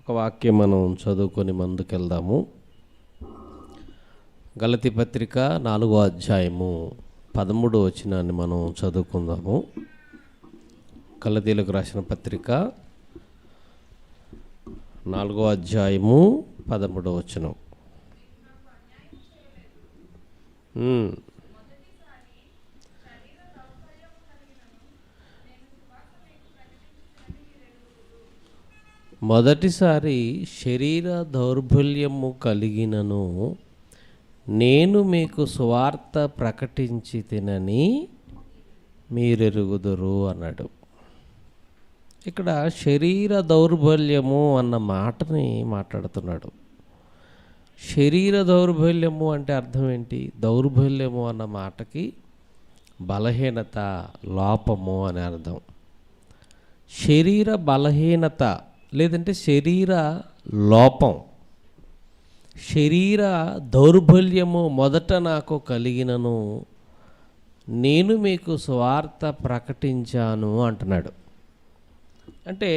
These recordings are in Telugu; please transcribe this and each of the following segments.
ఒక వాక్యం మనం చదువుకొని ముందుకెళ్దాము. గలతీ పత్రిక 4వ అధ్యాయము 13వ వచనాన్ని మనం చదువుకుందాము. గలతీలకు రాసిన పత్రిక 4వ అధ్యాయము 13వ వచనం. మొదటిసారి శరీర దౌర్బల్యము కలిగినను నేను మీకు సువార్త ప్రకటించి తినని మీరెరుగుదురు అన్నాడు. ఇక్కడ శరీర దౌర్బల్యము అన్న మాటని మాట్లాడుతున్నాడు. శరీర దౌర్బల్యము అంటే అర్థం ఏంటి? దౌర్బల్యము అన్న మాటకి బలహీనత, లోపము అని అర్థం. శరీర బలహీనత లేదంటే శరీర లోపం, శరీర దౌర్బల్యము మొదట నాకు కలిగినను నేను మీకు సువార్త ప్రకటించాను అంటున్నాడు. అంటే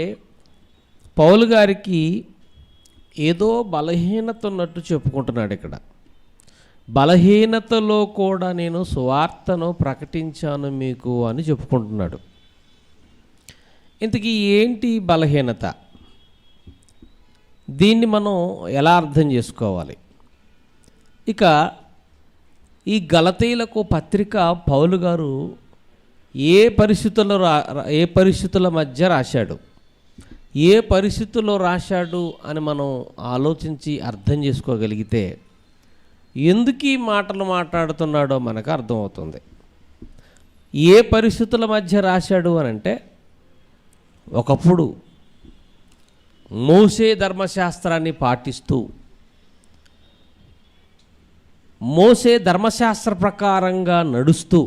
పౌలు గారికి ఏదో బలహీనత ఉన్నట్టు చెప్పుకుంటున్నాడు. ఇక్కడ బలహీనతలో కూడా నేను సువార్తను ప్రకటించాను మీకు అని చెప్పుకుంటున్నాడు. ఇంతకీ ఏంటి బలహీనత? దీన్ని మనం ఎలా అర్థం చేసుకోవాలి? ఇక ఈ గలతీలకు పత్రిక పౌలు గారు ఏ పరిస్థితుల మధ్య రాశాడు, ఏ పరిస్థితుల్లో రాశాడు అని మనం ఆలోచించి అర్థం చేసుకోగలిగితే ఎందుకు ఈ మాటలు మాట్లాడుతున్నాడో మనకు అర్థమవుతుంది. ఏ పరిస్థితుల మధ్య రాశాడు అని అంటే, ఒకప్పుడు మోసే ధర్మశాస్త్రాన్ని పాటిస్తూ మోసే ధర్మశాస్త్ర ప్రకారంగా నడుస్తూ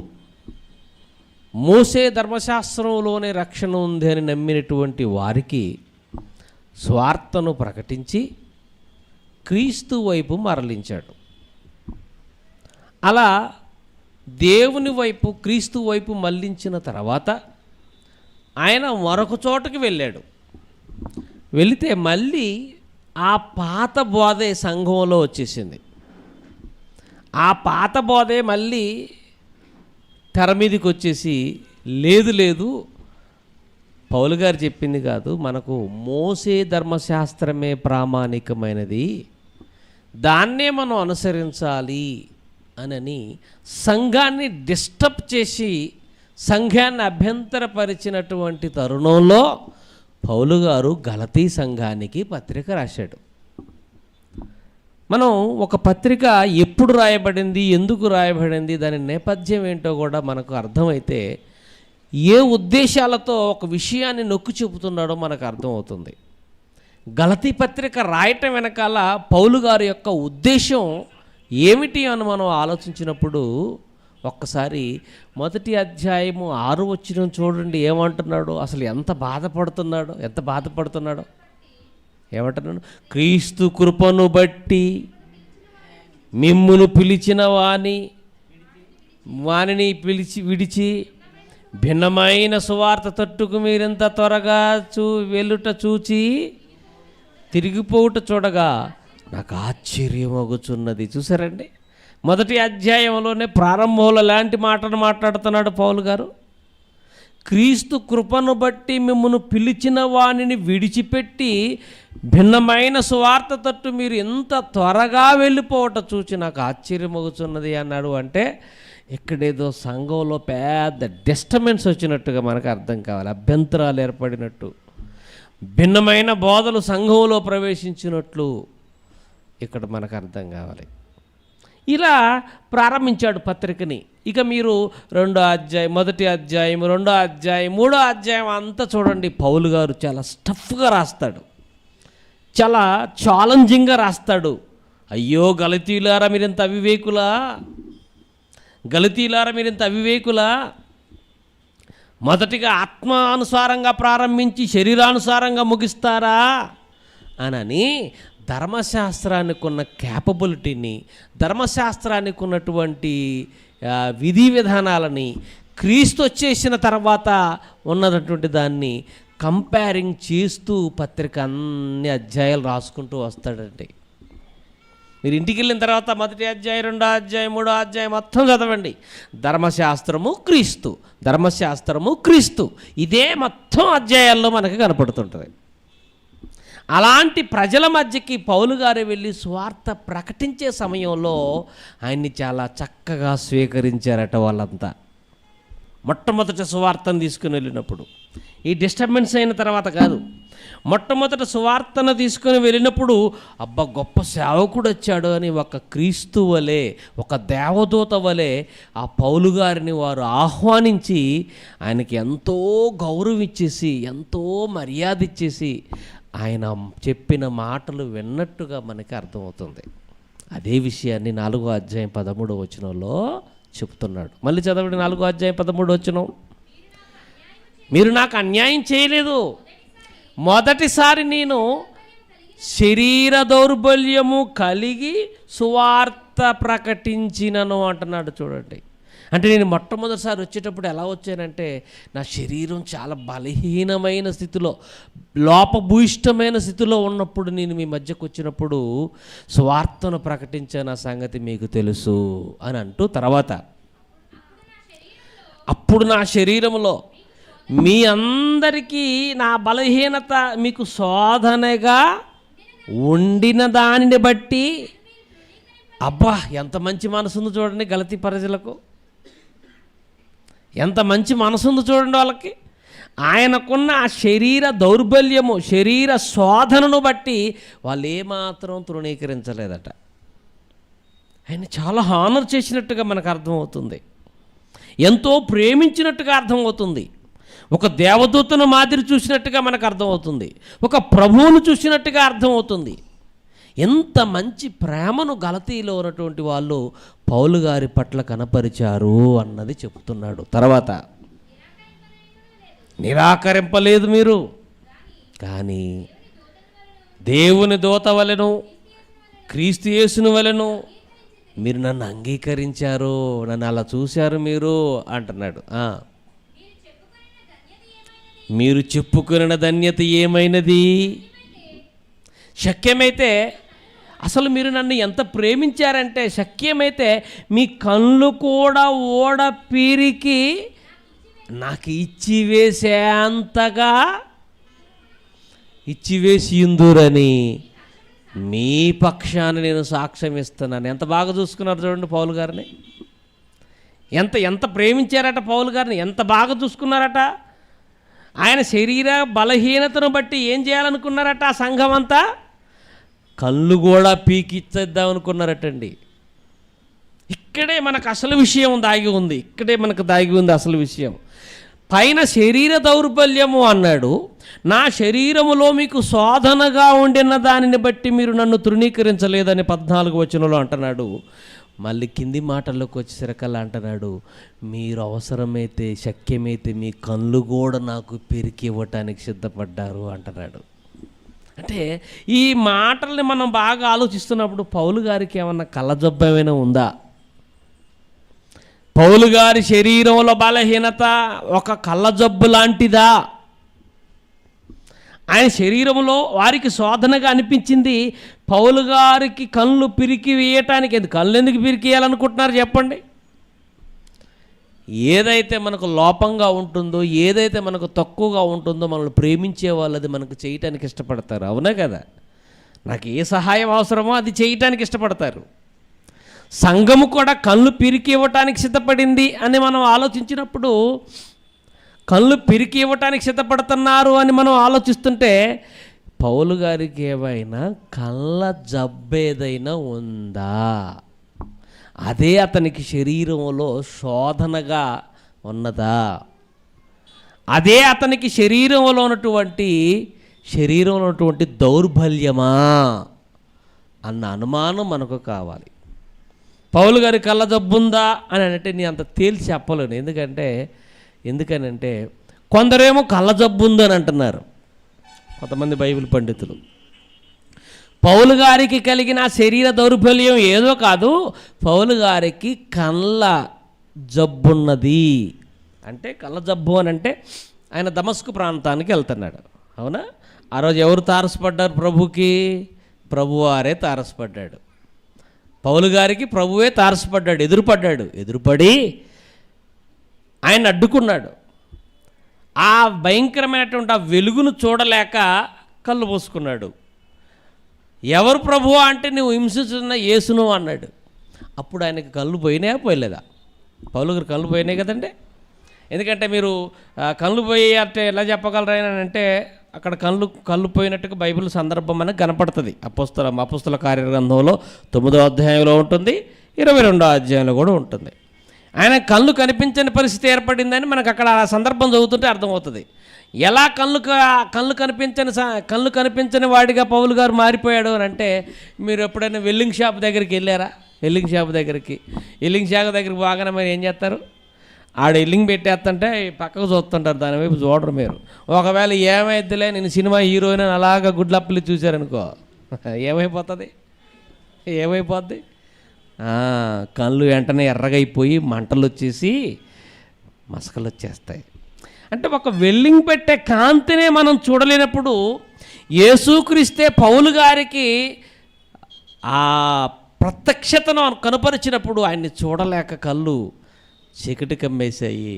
మోసే ధర్మశాస్త్రంలోనే రక్షణ ఉంది అని నమ్మినటువంటి వారికి స్వార్థను ప్రకటించి క్రీస్తు వైపు మరలించాడు. అలా దేవుని వైపు, క్రీస్తు వైపు మళ్ళించిన తర్వాత ఆయన మరొక చోటకి వెళ్ళాడు. వెళితే మళ్ళీ ఆ పాత బోధే సంఘంలో వచ్చేసింది. ఆ పాత బోధే మళ్ళీ తెర మీదకి వచ్చేసి, లేదు పౌలు గారు చెప్పింది కాదు, మనకు మోసే ధర్మశాస్త్రమే ప్రామాణికమైనది, దాన్నే మనం అనుసరించాలి అని సంఘాన్ని డిస్టర్బ్ చేసి సంఘాన్ని అభ్యంతరపరిచినటువంటి తరుణంలో పౌలు గారు గలతీ సంఘానికి పత్రిక రాశాడు. మనం ఒక పత్రిక ఎప్పుడు రాయబడింది, ఎందుకు రాయబడింది, దాని నేపథ్యం ఏంటో కూడా మనకు అర్థమైతే ఏ ఉద్దేశాలతో ఒక విషయాన్ని నొక్కి చెబుతున్నాడో మనకు అర్థమవుతుంది. గలతీ పత్రిక రాయటం వెనకాల పౌలు గారి యొక్క ఉద్దేశం ఏమిటి అని మనం ఆలోచించినప్పుడు ఒక్కసారి 1వ అధ్యాయము 6వ వచనం చూడండి. ఏమంటున్నాడు? అసలు ఎంత బాధపడుతున్నాడో ఏమంటున్నాడు? క్రీస్తు కృపను బట్టి మిమ్మును పిలిచిన వానిని విడిచి భిన్నమైన సువార్త తట్టుకు మీరెంత త్వరగా వెళ్ళుట చూచి తిరిగిపోవుట చూడగా నాకు ఆశ్చర్యమగుచున్నది. చూసారండి, 1వ అధ్యాయంలోనే ప్రారంభంలో లాంటి మాటను మాట్లాడుతున్నాడు పౌలు గారు. క్రీస్తు కృపను బట్టి మిమ్మల్ని పిలిచిన వానిని విడిచిపెట్టి భిన్నమైన సువార్త తట్టు మీరు ఎంత త్వరగా వెళ్ళిపోవటం చూచి నాకు ఆశ్చర్యమగుచున్నది అన్నాడు. అంటే ఇక్కడేదో సంఘంలో పెద్ద డిస్టర్బెన్స్ వచ్చినట్టుగా మనకు అర్థం కావాలి, అభ్యంతరాలు ఏర్పడినట్టు, భిన్నమైన బోధలు సంఘంలో ప్రవేశించినట్లు ఇక్కడ మనకు అర్థం కావాలి. ఇలా ప్రారంభించాడు పత్రికని. ఇక మీరు 1వ అధ్యాయం, 1వ అధ్యాయం, 2వ అధ్యాయం, 3వ అధ్యాయం అంతా చూడండి. పౌలు గారు చాలా స్టఫ్గా రాస్తాడు, చాలా ఛాలెంజింగ్గా రాస్తాడు. అయ్యో గలతీయులారా మీరింత అవివేకులా, మొదటిగా ఆత్మానుసారంగా ప్రారంభించి శరీరానుసారంగా ముగిస్తారా అని ధర్మశాస్త్రానికి ఉన్న క్యాపబిలిటీని, ధర్మశాస్త్రానికి ఉన్నటువంటి విధి విధానాలని, క్రీస్తు వచ్చేసిన తర్వాత ఉన్నటువంటి దాన్ని కంపేరింగ్ చేస్తూ పత్రిక అన్ని అధ్యాయాలు రాసుకుంటూ వస్తాడండి. మీరు ఇంటికి వెళ్ళిన తర్వాత 1వ అధ్యాయం 2వ అధ్యాయం 3వ అధ్యాయం మొత్తం చదవండి. ధర్మశాస్త్రము క్రీస్తు, ధర్మశాస్త్రము క్రీస్తు, ఇదే మొత్తం అధ్యాయాల్లో మనకు కనపడుతుంటుంది. అలాంటి ప్రజల మధ్యకి పౌలు గారు వెళ్ళి సువార్త ప్రకటించే సమయంలో ఆయన్ని చాలా చక్కగా స్వీకరించారట వాళ్ళంతా. మొట్టమొదట సువార్తను తీసుకుని వెళ్ళినప్పుడు, ఈ డిస్టర్బెన్స్ అయిన తర్వాత కాదు, మొట్టమొదట సువార్తను తీసుకొని వెళ్ళినప్పుడు అబ్బా గొప్ప సేవకుడు వచ్చాడు అని ఒక క్రీస్తు వలె, ఒక దేవదూత వలె ఆ పౌలు గారిని వారు ఆహ్వానించి ఆయనకి ఎంతో గౌరవం ఇచ్చేసి, ఎంతో మర్యాద ఇచ్చేసి ఆయన చెప్పిన మాటలు విన్నట్టుగా మనకి అర్థమవుతుంది. అదే విషయాన్ని 4వ అధ్యాయం 13వ వచనంలో చెప్తున్నాడు. మళ్ళీ చదవండి, 4వ అధ్యాయం 13వ వచనం. మీరు నాకు అన్యాయం చేయలేదు, మొదటిసారి నేను శరీర దౌర్బల్యము కలిగి సువార్త ప్రకటించినను అంటున్నాడు. చూడండి, అంటే నేను మొట్టమొదటిసారి వచ్చేటప్పుడు ఎలా వచ్చానంటే నా శరీరం చాలా బలహీనమైన స్థితిలో, లోపభూయిష్టమైన స్థితిలో ఉన్నప్పుడు నేను మీ మధ్యకు వచ్చినప్పుడు సువార్తను ప్రకటించిన సంగతి మీకు తెలుసు అని అంటూ, తర్వాత అప్పుడు నా శరీరంలో మీ అందరికీ నా బలహీనత మీకు శోధనగా ఉండిన దానిని బట్టి, అబ్బా ఎంత మంచి మనసుంది చూడండి గలతీ ప్రజలకు, ఎంత మంచి మనసుంది చూడండి వాళ్ళకి. ఆయనకున్న ఆ శరీర దౌర్బల్యము, శరీర శోధనను బట్టి వాళ్ళు ఏమాత్రం తృణీకరించలేదట. ఆయన చాలా హానర్ చేసినట్టుగా మనకు అర్థమవుతుంది, ఎంతో ప్రేమించినట్టుగా అర్థమవుతుంది, ఒక దేవదూతను మాదిరి చూసినట్టుగా మనకు అర్థమవుతుంది, ఒక ప్రభువును చూసినట్టుగా అర్థమవుతుంది. ఎంత మంచి ప్రేమను గలతీలో ఉన్నటువంటి వాళ్ళు పౌలు గారి పట్ల కనపరిచారు అన్నది చెప్తున్నాడు. తర్వాత నిరాకరింపలేదు మీరు, కానీ దేవుని దూత వలెను క్రీస్తు యేసుని వలెను మీరు నన్ను అంగీకరించారు, నన్ను అలా చూశారు మీరు అంటున్నాడు. మీరు చెప్పుకున్న ధన్యత ఏమైనది? శక్యమైతే అసలు మీరు నన్ను ఎంత ప్రేమించారంటే, శక్యమైతే మీ కళ్ళు కూడా ఓడ పీరికి నాకు ఇచ్చివేసేంతగా ఇచ్చివేసి ఇందురని మీ పక్షాన్ని నేను సాక్ష్యం ఇస్తున్నాను. ఎంత బాగా చూసుకున్నారు చూడండి పౌలు గారిని, ఎంత ఎంత ప్రేమించారట పౌలు గారిని, ఎంత బాగా చూసుకున్నారట. ఆయన శరీర బలహీనతను బట్టి ఏం చేయాలనుకున్నారట ఆ సంఘం అంతా? కళ్ళు కూడా పీకిచ్చేద్దామనుకున్నారటండి. ఇక్కడే మనకు అసలు విషయం దాగి ఉంది, ఇక్కడే మనకు దాగి ఉంది అసలు విషయం. పైన శరీర దౌర్బల్యము అన్నాడు, నా శరీరములో మీకు శోధనగా ఉండిన దానిని బట్టి మీరు నన్ను తృణీకరించలేదని 14వ వచనంలో అంటున్నాడు. మళ్ళీ కింది మాటల్లోకి వచ్చేసరికల్లా అంటున్నాడు, మీరు అవసరమైతే శక్యమైతే మీ కళ్ళు కూడా నాకు పెరికి ఇవ్వటానికి సిద్ధపడ్డారు అంటున్నాడు. అంటే ఈ మాటల్ని మనం బాగా ఆలోచిస్తున్నప్పుడు పౌలు గారికి ఏమన్నా కళ్ళజబ్బు ఏమైనా ఉందా? పౌలు గారి శరీరంలో బలహీనత ఒక కళ్ళజబ్బు లాంటిదా? ఆయన శరీరంలో వారికి శోధనగా అనిపించింది. పౌలు గారికి కళ్ళు పిరికి వేయటానికి, కళ్ళు ఎందుకు పిరికి వేయాలనుకుంటున్నారు చెప్పండి? ఏదైతే మనకు లోపంగా ఉంటుందో, ఏదైతే మనకు తక్కువగా ఉంటుందో మనల్ని ప్రేమించే వాళ్ళు అది మనకు చేయటానికి ఇష్టపడతారు, అవునా కదా? నాకు ఏ సహాయం అవసరమో అది చేయటానికి ఇష్టపడతారు. సంఘము కూడా కళ్ళు పిరికి ఇవ్వటానికి సిద్ధపడింది అని మనం ఆలోచించినప్పుడు, కళ్ళు పిరికి ఇవ్వటానికి సిద్ధపడుతున్నారు అని మనం ఆలోచిస్తుంటే, పౌలు గారికి ఏమైనా కళ్ళ జబ్బేదైనా ఉందా? అదే అతనికి శరీరంలో శోధనగా ఉన్నదా? అదే అతనికి శరీరంలో ఉన్నటువంటి దౌర్బల్యమా అన్న అనుమానం మనకు కావాలి. పౌలు గారి కళ్ళ జబ్బుందా అని అంటే నేను అంత తేల్చి చెప్పలేను. ఎందుకనంటే కొందరేమో కళ్ళ జబ్బు ఉందని అంటున్నారు, కొంతమంది బైబిల్ పండితులు. పౌలు గారికి కలిగిన శరీర దౌర్బల్యం ఏదో కాదు, పౌలు గారికి కళ్ళ జబ్బున్నది. అంటే కళ్ళ జబ్బు అని అంటే ఆయన దమస్కు ప్రాంతానికి వెళ్తున్నాడు. అవునా? ఆ రోజు ఎవరు తారసపడ్డారు ప్రభుకి? ప్రభువారే తారసపడ్డాడు. పౌలు గారికి ప్రభువే తారసపడ్డాడు, ఎదురుపడి ఆయన అడ్డుకున్నాడు. ఆ భయంకరమైనటువంటి ఆ వెలుగును చూడలేక కళ్ళు మూసుకున్నాడు. ఎవరు ప్రభువా అంటే, నువ్వు హింసించుతున్న యేసును అన్నాడు. అప్పుడు ఆయనకి కళ్ళు పోయినాయా పోయలేదా? పౌలు గారు కళ్ళు పోయినాయి కదండి. ఎందుకంటే మీరు కళ్ళు పోయి అంటే ఎలా చెప్పగలరు అంటే, అక్కడ కళ్ళు పోయినట్టుగా బైబిల్ సందర్భం మనకు కనపడుతుంది. అపోస్తల కార్యగ్రంథంలో 9వ అధ్యాయంలో ఉంటుంది, 22వ అధ్యాయంలో కూడా ఉంటుంది. ఆయన కళ్ళు కనిపించని పరిస్థితి ఏర్పడిందని మనకు అక్కడ ఆ సందర్భం చదువుతుంటే అర్థమవుతుంది. ఎలా కళ్ళు కనిపించని వాడిగా పౌలు గారు మారిపోయాడు అని అంటే, మీరు ఎప్పుడైనా వెల్డింగ్ షాప్ దగ్గరికి వెళ్ళారా? వెల్డింగ్ షాప్ దగ్గరికి బాగానే మరి ఏం చేస్తారు? ఆడ ఎల్లింగ్ పెట్టేస్తుంటే పక్కకు చూస్తుంటారు, దాని వైపు చూడరు మీరు. ఒకవేళ ఏమైద్దిలే, నేను సినిమా హీరోయిన్ అలాగా గుడ్లప్పలు చూశారనుకో, ఏమైపోద్ది? కళ్ళు వెంటనే ఎర్రగైపోయి మంటలు వచ్చేసి మసకలు వచ్చేస్తాయి. అంటే ఒక వెల్లింగ్ పెట్టే కాంతినే మనం చూడలేనప్పుడు, యేసుక్రీస్తే పౌలు గారికి ఆ ప్రత్యక్షతను కనుపరిచినప్పుడు ఆయన్ని చూడలేక కళ్ళు చీకటి కమ్మేశాయి.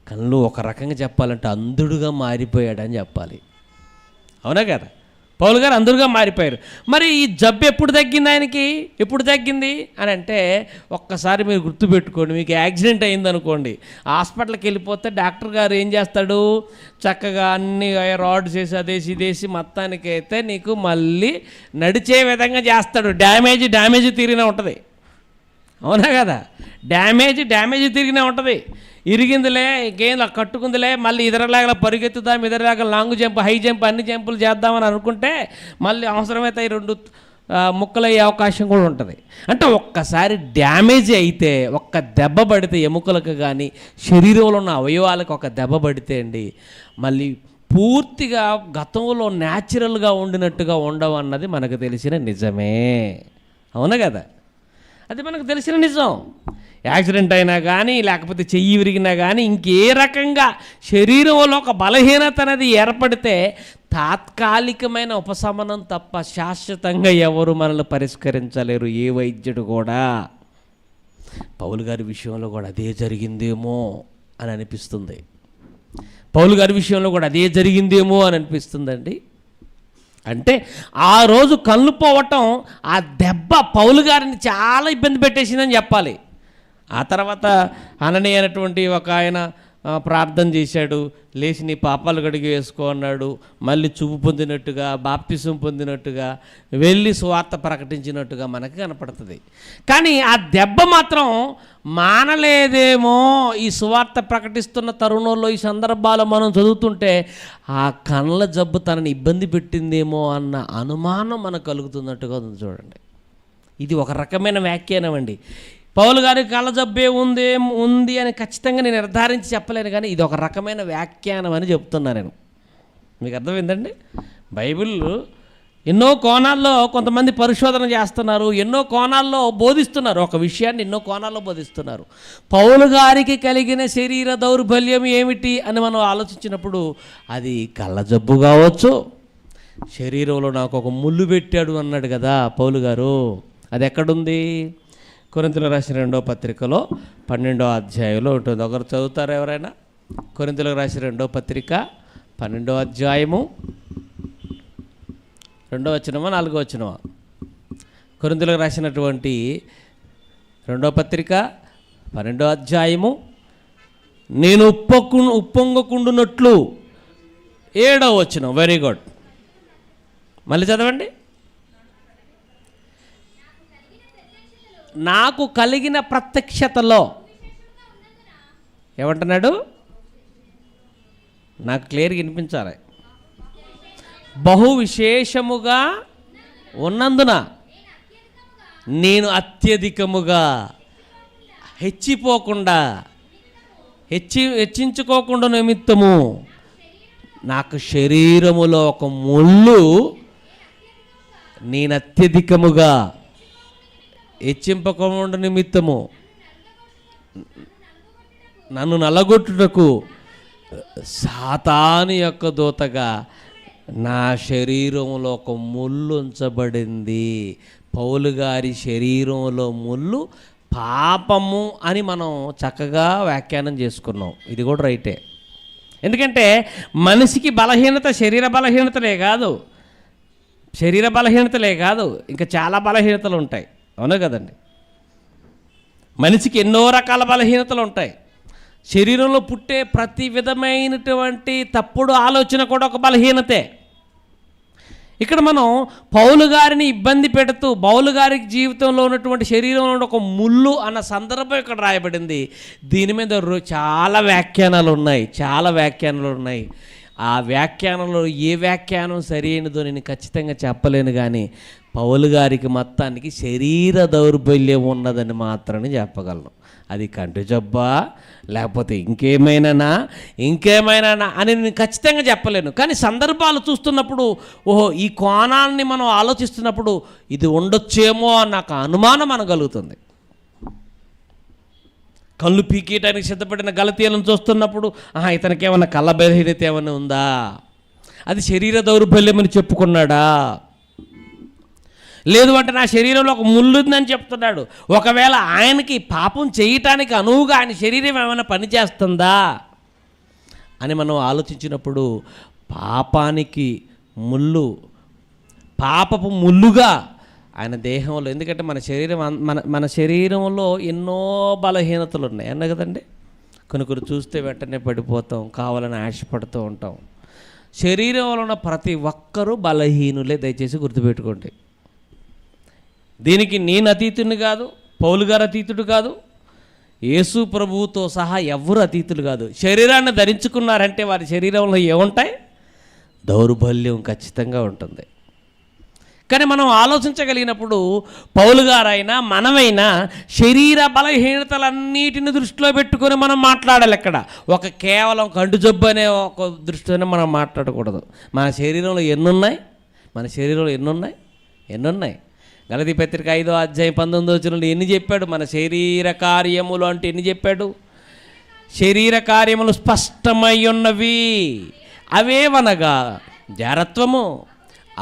కళ్ళు ఒక రకంగా చెప్పాలంటే అంధుడుగా మారిపోయాడని చెప్పాలి. అవునా కదా? పౌలు గారు అంధుడుగా మారిపోయారు. మరి ఈ జబ్బు ఎప్పుడు తగ్గింది అని అంటే, ఒక్కసారి మీరు గుర్తుపెట్టుకోండి. మీకు యాక్సిడెంట్ అయిందనుకోండి, హాస్పిటల్కి వెళ్ళిపోతే డాక్టర్ గారు ఏం చేస్తాడు? చక్కగా అన్ని రాడ్స్ వేసి అదేసి ఇదేసి మొత్తానికైతే నీకు మళ్ళీ నడిచే విధంగా చేస్తాడు. డ్యామేజ్ తీరినే ఉంటుంది. అవునా కదా? డ్యామేజ్ తిరిగినే ఉంటుంది. ఇరిగిందిలే, ఇంకేం కట్టుకుందిలే, మళ్ళీ ఇతరలాగా పరిగెత్తుదాం, ఇతరలాగా లాంగ్ జంప్, హై జంప్, అన్ని జంపులు చేద్దామని అనుకుంటే మళ్ళీ అవసరమైతే ఈ 2 ముక్కలయ్యే అవకాశం కూడా ఉంటుంది. అంటే ఒక్కసారి డ్యామేజ్ అయితే, ఒక్క దెబ్బ పడితే, ఎముకలకు కానీ శరీరంలో ఉన్న అవయవాలకు ఒక దెబ్బ పడితే అండి, మళ్ళీ పూర్తిగా గతంలో న్యాచురల్గా ఉండినట్టుగా ఉండవు అన్నది మనకు తెలిసిన నిజమే. అవునా కదా? అది మనకు తెలిసిన నిజం. యాక్సిడెంట్ అయినా కానీ, లేకపోతే చెయ్యి విరిగినా కానీ, ఇంకే రకంగా శరీరంలో ఒక బలహీనత అనేది ఏర్పడితే తాత్కాలికమైన ఉపశమనం తప్ప శాశ్వతంగా ఎవరు మనల్ని పరిష్కరించలేరు, ఏ వైద్యుడు కూడా. పౌలు గారి విషయంలో కూడా అదే జరిగిందేమో అని అనిపిస్తుంది. అనిపిస్తుందండి. అంటే ఆ రోజు కళ్ళు పోవటం, ఆ దెబ్బ పౌలు గారిని చాలా ఇబ్బంది పెట్టేసిందని చెప్పాలి. ఆ తర్వాత అననీయ అనేటువంటి ఒక ఆయన ప్రార్థన చేశాడు, లేచి నీ పాపాలు కడిగి వేసుకో అన్నాడు. మళ్ళీ చూపు పొందినట్టుగా, బాప్తిసం పొందినట్టుగా, వెళ్ళి సువార్త ప్రకటించినట్టుగా మనకు కనపడుతుంది. కానీ ఆ దెబ్బ మాత్రం మానలేదేమో. ఈ సువార్త ప్రకటిస్తున్న తరుణంలో, ఈ సందర్భాలు మనం చదువుతుంటే ఆ కళ్ళ జబ్బు తనని ఇబ్బంది పెట్టిందేమో అన్న అనుమానం మనకు కలుగుతున్నట్టుగా ఉంది. చూడండి, ఇది ఒక రకమైన వ్యాఖ్యానం అండి. పౌలు గారి కళ్ళ జబ్బే ఉంది అని ఖచ్చితంగా నేను నిర్ధారించి చెప్పలేను, కానీ ఇది ఒక రకమైన వ్యాఖ్యానం అని చెప్తున్నాను నేను. మీకు అర్థమైందండి? బైబిల్ ఎన్నో కోణాల్లో కొంతమంది పరిశోధన చేస్తున్నారు, ఎన్నో కోణాల్లో బోధిస్తున్నారు, ఒక విషయాన్ని ఎన్నో కోణాల్లో బోధిస్తున్నారు. పౌలు గారికి కలిగిన శరీర దౌర్బల్యం ఏమిటి అని మనం ఆలోచించినప్పుడు, అది కళ్ళ జబ్బు కావచ్చు. శరీరంలో నాకు ఒక ముళ్ళు పెట్టాడు అన్నాడు కదా పౌలు గారు, అది ఎక్కడుంది? కొరింథీయులకు రాసిన 2వ పత్రికలో 12వ అధ్యాయంలో ఉంటుంది. ఒకరు చదువుతారా ఎవరైనా? కొరింథీయులకు రాసిన 2వ పత్రిక 12వ అధ్యాయము 2వ వచనమా 4వ వచనమా? కొరింథీయులకు రాసినటువంటి 2వ పత్రిక 12వ అధ్యాయము, నేను ఉప్పొంగకుండునట్లు 7వ వచనం. వెరీ గుడ్, మళ్ళీ చదవండి. నాకు కలిగిన ప్రత్యక్షతలో ఏమంటున్నాడు? నాకు క్లియర్గా వినిపించాలి. బహు విశేషముగా ఉన్నందున నేను అత్యధికముగా హెచ్చించుకోకుండా నిమిత్తము నాకు శరీరములో ఒక ముళ్ళు, నేను అత్యధికముగా హెచ్చింపకుండా నిమిత్తము నన్ను నల్లగొట్టుటకు సాతాను యొక్క దూతగా నా శరీరంలో ఒక ముళ్ళు ఉంచబడింది. పౌలు గారి శరీరంలో ముళ్ళు పాపము అని మనం చక్కగా వ్యాఖ్యానం చేసుకున్నాం. ఇది కూడా రైటే. ఎందుకంటే మనిషికి బలహీనత శరీర బలహీనతలే కాదు, ఇంకా చాలా బలహీనతలు ఉంటాయి. అవునా కదండి? మనిషికి ఎన్నో రకాల బలహీనతలు ఉంటాయి. శరీరంలో పుట్టే ప్రతి విధమైనటువంటి తప్పుడు ఆలోచన కూడా ఒక బలహీనతే. ఇక్కడ మనం పౌలు గారిని ఇబ్బంది పెడుతూ పౌలు గారి జీవితంలో ఉన్నటువంటి శరీరంలో ఒక ముళ్ళు అన్న సందర్భం ఇక్కడ రాయబడింది. దీని మీద చాలా వ్యాఖ్యానాలు ఉన్నాయి. ఆ వ్యాఖ్యానంలో ఏ వ్యాఖ్యానం సరైనదో నేను ఖచ్చితంగా చెప్పలేను, కానీ పౌలు గారికి మొత్తానికి శరీర దౌర్బల్యం ఉన్నదని మాత్రమే చెప్పగలను. అది కంటి జబ్బా లేకపోతే ఇంకేమైనా అని నేను ఖచ్చితంగా చెప్పలేను. కానీ సందర్భాలు చూస్తున్నప్పుడు ఈ కోణాన్ని మనం ఆలోచిస్తున్నప్పుడు ఇది ఉండొచ్చేమో అని నాకు అనుమానం అనగలుగుతుంది. కళ్ళు పీకేయడానికి సిద్ధపడిన గలతీయులను చూస్తున్నప్పుడు ఇతనికి ఏమన్నా కళ్ళ బలహీనత ఏమైనా ఉందా, అది శరీర దౌర్బల్యం అని చెప్పుకున్నాడా, లేదు అంటే నా శరీరంలో ఒక ముళ్ళు ఉందని చెప్తున్నాడు. ఒకవేళ ఆయనకి పాపం చేయటానికి అనువుగా ఆయన శరీరం ఏమైనా పనిచేస్తుందా అని మనం ఆలోచించినప్పుడు పాపానికి ముళ్ళు, పాపపు ముళ్ళుగా ఆయన దేహంలో, ఎందుకంటే మన శరీరంలో ఎన్నో బలహీనతలు ఉన్నాయి అన్న కదండి. కొన్ని చూస్తే వెంటనే పడిపోతాం, కావాలని ఆశపడుతూ ఉంటాం. శరీరంలో ఉన్న ప్రతి ఒక్కరూ బలహీనులే, దయచేసి గుర్తుపెట్టుకోండి. దీనికి నేను అతీతుని కాదు, పౌలు గారు అతీతుడు కాదు, యేసు ప్రభువుతో సహా ఎవ్వరు అతీతులు కాదు. శరీరాన్ని ధరించుకున్నారంటే వారి శరీరంలో ఏముంటాయి? దౌర్బల్యం ఖచ్చితంగా ఉంటుంది. కానీ మనం ఆలోచించగలిగినప్పుడు పౌలు గారైనా మనమైనా శరీర బలహీనతలన్నిటిని దృష్టిలో పెట్టుకొని మనం మాట్లాడాలి. ఇక్కడ కేవలం కంటి జబ్బు అనే ఒక దృష్టితోనే మనం మాట్లాడకూడదు. మన శరీరంలో ఎన్నున్నాయి? గలతీ పత్రిక 5వ అధ్యాయం 19వ వచనంలో ఎన్ని చెప్పాడు? మన శరీర కార్యములు అంటే ఎన్ని చెప్పాడు? శరీర కార్యములు స్పష్టమై ఉన్నవి. అవేవనగా జారత్వము,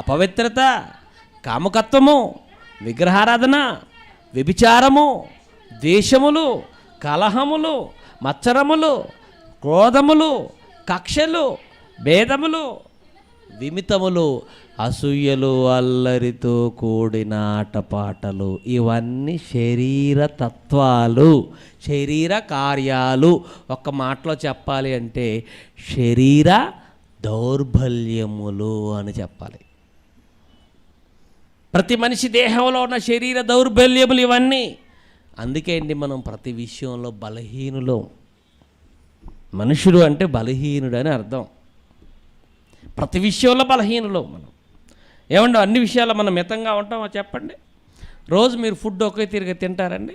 అపవిత్రత, కాముకత్వము, విగ్రహారాధన, వ్యభిచారము, ద్వేషములు, కలహములు, మత్సరములు, క్రోధములు, కక్షలు, భేదములు, విమితములు, అసూయలు, అల్లరితో కూడిన ఆటపాటలు, ఇవన్నీ శరీర తత్వాలు, శరీర కార్యాలు. ఒక్క మాటలో చెప్పాలి అంటే శరీర దౌర్బల్యములు అని చెప్పాలి. ప్రతి మనిషి దేహంలో ఉన్న శరీర దౌర్బల్యములు ఇవన్నీ. అందుకే అండి మనం ప్రతి విషయంలో బలహీనులు. మనుషుడు అంటే బలహీనుడు అని అర్థం. ప్రతి విషయంలో బలహీనులు మనం. ఏమండి, అన్ని విషయాల్లో మనం మితంగా ఉంటామో చెప్పండి? రోజు మీరు ఫుడ్ ఒకే తిరిగి తింటారండి?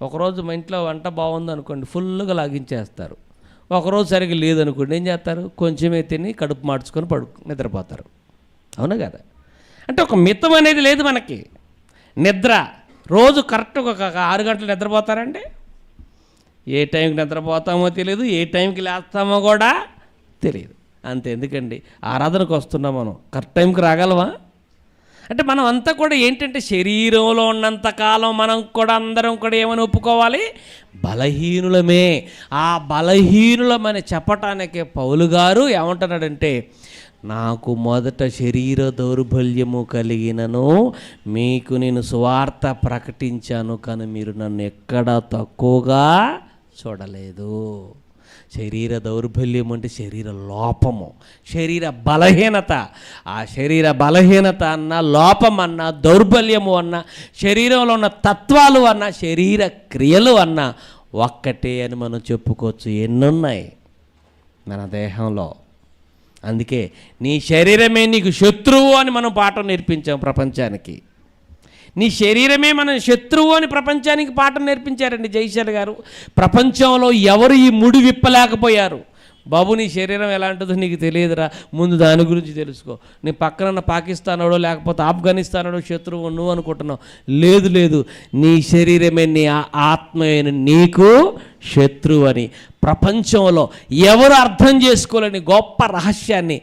ఒకరోజు మా ఇంట్లో వంట బాగుంది అనుకోండి, ఫుల్గా లాగించేస్తారు. ఒకరోజు సరిగ్గా లేదనుకోండి, ఏం చేస్తారు? కొంచెమే తిని కడుపు మార్చుకొని నిద్రపోతారు. అవునా కదా? అంటే ఒక మితం అనేది లేదు మనకి. నిద్ర రోజు కరెక్ట్ ఒక 6 గంటలు నిద్రపోతారండి? ఏ టైంకి నిద్రపోతామో తెలియదు, ఏ టైంకి లేస్తామో కూడా తెలియదు. అంతే. ఎందుకండి? ఆరాధనకు వస్తున్నాం, మనం కరెక్ట్ టైంకి రాగలవా? అంటే మనం అంతా కూడా ఏంటంటే శరీరంలో ఉన్నంతకాలం మనం కూడా అందరం కూడా ఏమని ఒప్పుకోవాలి? బలహీనులమే. ఆ బలహీనులమని చెప్పటానికి పౌలు గారు ఏమంటున్నాడంటే, నాకు మొదట శరీర దౌర్బల్యము కలిగినను మీకు నేను సువార్త ప్రకటించాను, కానీ మీరు నన్ను ఎక్కడా తక్కువగా చూడలేదు. శరీర దౌర్బల్యం అంటే శరీర లోపము, శరీర బలహీనత. ఆ శరీర బలహీనత అన్న, లోపం అన్న, దౌర్బల్యము అన్న, శరీరంలో ఉన్న తత్వాలు అన్న, శరీర క్రియలు అన్న ఒక్కటే అని మనం చెప్పుకోవచ్చు. ఎన్నున్నాయి మన దేహంలో. అందుకే నీ శరీరమే నీకు శత్రువు అని మనం పాఠం నేర్పించాం ప్రపంచానికి. నీ శరీరమే మన శత్రువు అని ప్రపంచానికి పాఠం నేర్పించారండి జయశాల గారు. ప్రపంచంలో ఎవరు ఈ ముడి విప్పలేకపోయారు. బాబు నీ శరీరం ఎలాంటిదో నీకు తెలియదురా, ముందు దాని గురించి తెలుసుకో. నీ పక్కన పాకిస్తానోడో లేకపోతే ఆఫ్ఘనిస్తానోడో శత్రువు నువ్వు అనుకుంటున్నావు. లేదు లేదు, నీ శరీరమే నీ ఆత్మయైన నీకు శత్రువు అని ప్రపంచంలో ఎవరు అర్థం చేసుకోలేని గొప్ప రహస్యాన్ని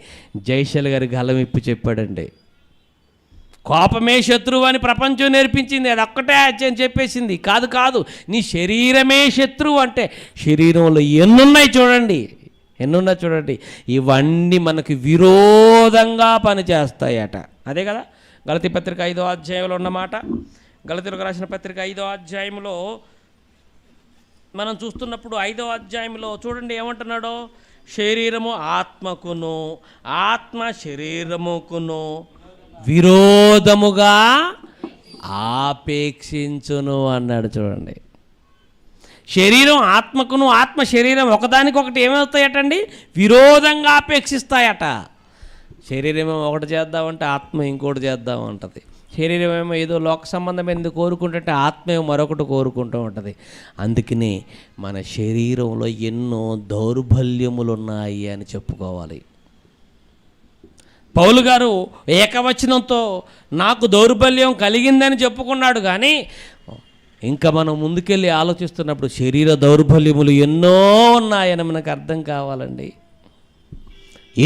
జయశల్ గారి గలమిప్పి చెప్పాడండి. కోపమే శత్రువు అని ప్రపంచం నేర్పించింది, అది ఒక్కటే అని చెప్పేసింది. కాదు కాదు, నీ శరీరమే శత్రువు అంటే శరీరంలో ఎన్నున్నాయి చూడండి, ఎన్నున్నా చూడండి. ఇవన్నీ మనకి విరోధంగా పనిచేస్తాయట. అదే కదా గలతీ పత్రిక 5వ అధ్యాయంలో ఉన్నమాట. గలతీలకు రాసిన పత్రిక 5వ అధ్యాయంలో మనం చూస్తున్నప్పుడు 5వ అధ్యాయంలో చూడండి ఏమంటున్నాడో, శరీరము ఆత్మకును ఆత్మ శరీరముకును విరోధముగా ఆపేక్షించును అన్నాడు. చూడండి, శరీరం ఆత్మకును ఆత్మ శరీరం ఒకదానికొకటి ఏమవుతాయటండి, విరోధంగా ఆపేక్షిస్తాయట. శరీరం ఏమో ఒకటి చేద్దామంటే ఆత్మ ఇంకోటి చేద్దామంటది. శరీరం ఏమో ఏదో లోక సంబంధమైనది కోరుకుంటుంటే ఆత్మ ఏమో మరొకటి కోరుకుంటూ ఉంటుంది. అందుకని మన శరీరంలో ఎన్నో దౌర్బల్యములు ఉన్నాయి అని చెప్పుకోవాలి. పౌలు గారు ఏకవచనంతో నాకు దౌర్బల్యం కలిగిందని చెప్పుకున్నాడు. కానీ ఇంకా మనం ముందుకెళ్ళి ఆలోచిస్తున్నప్పుడు శరీర దౌర్బల్యములు ఎన్నో ఉన్నాయని మనకు అర్థం కావాలండి.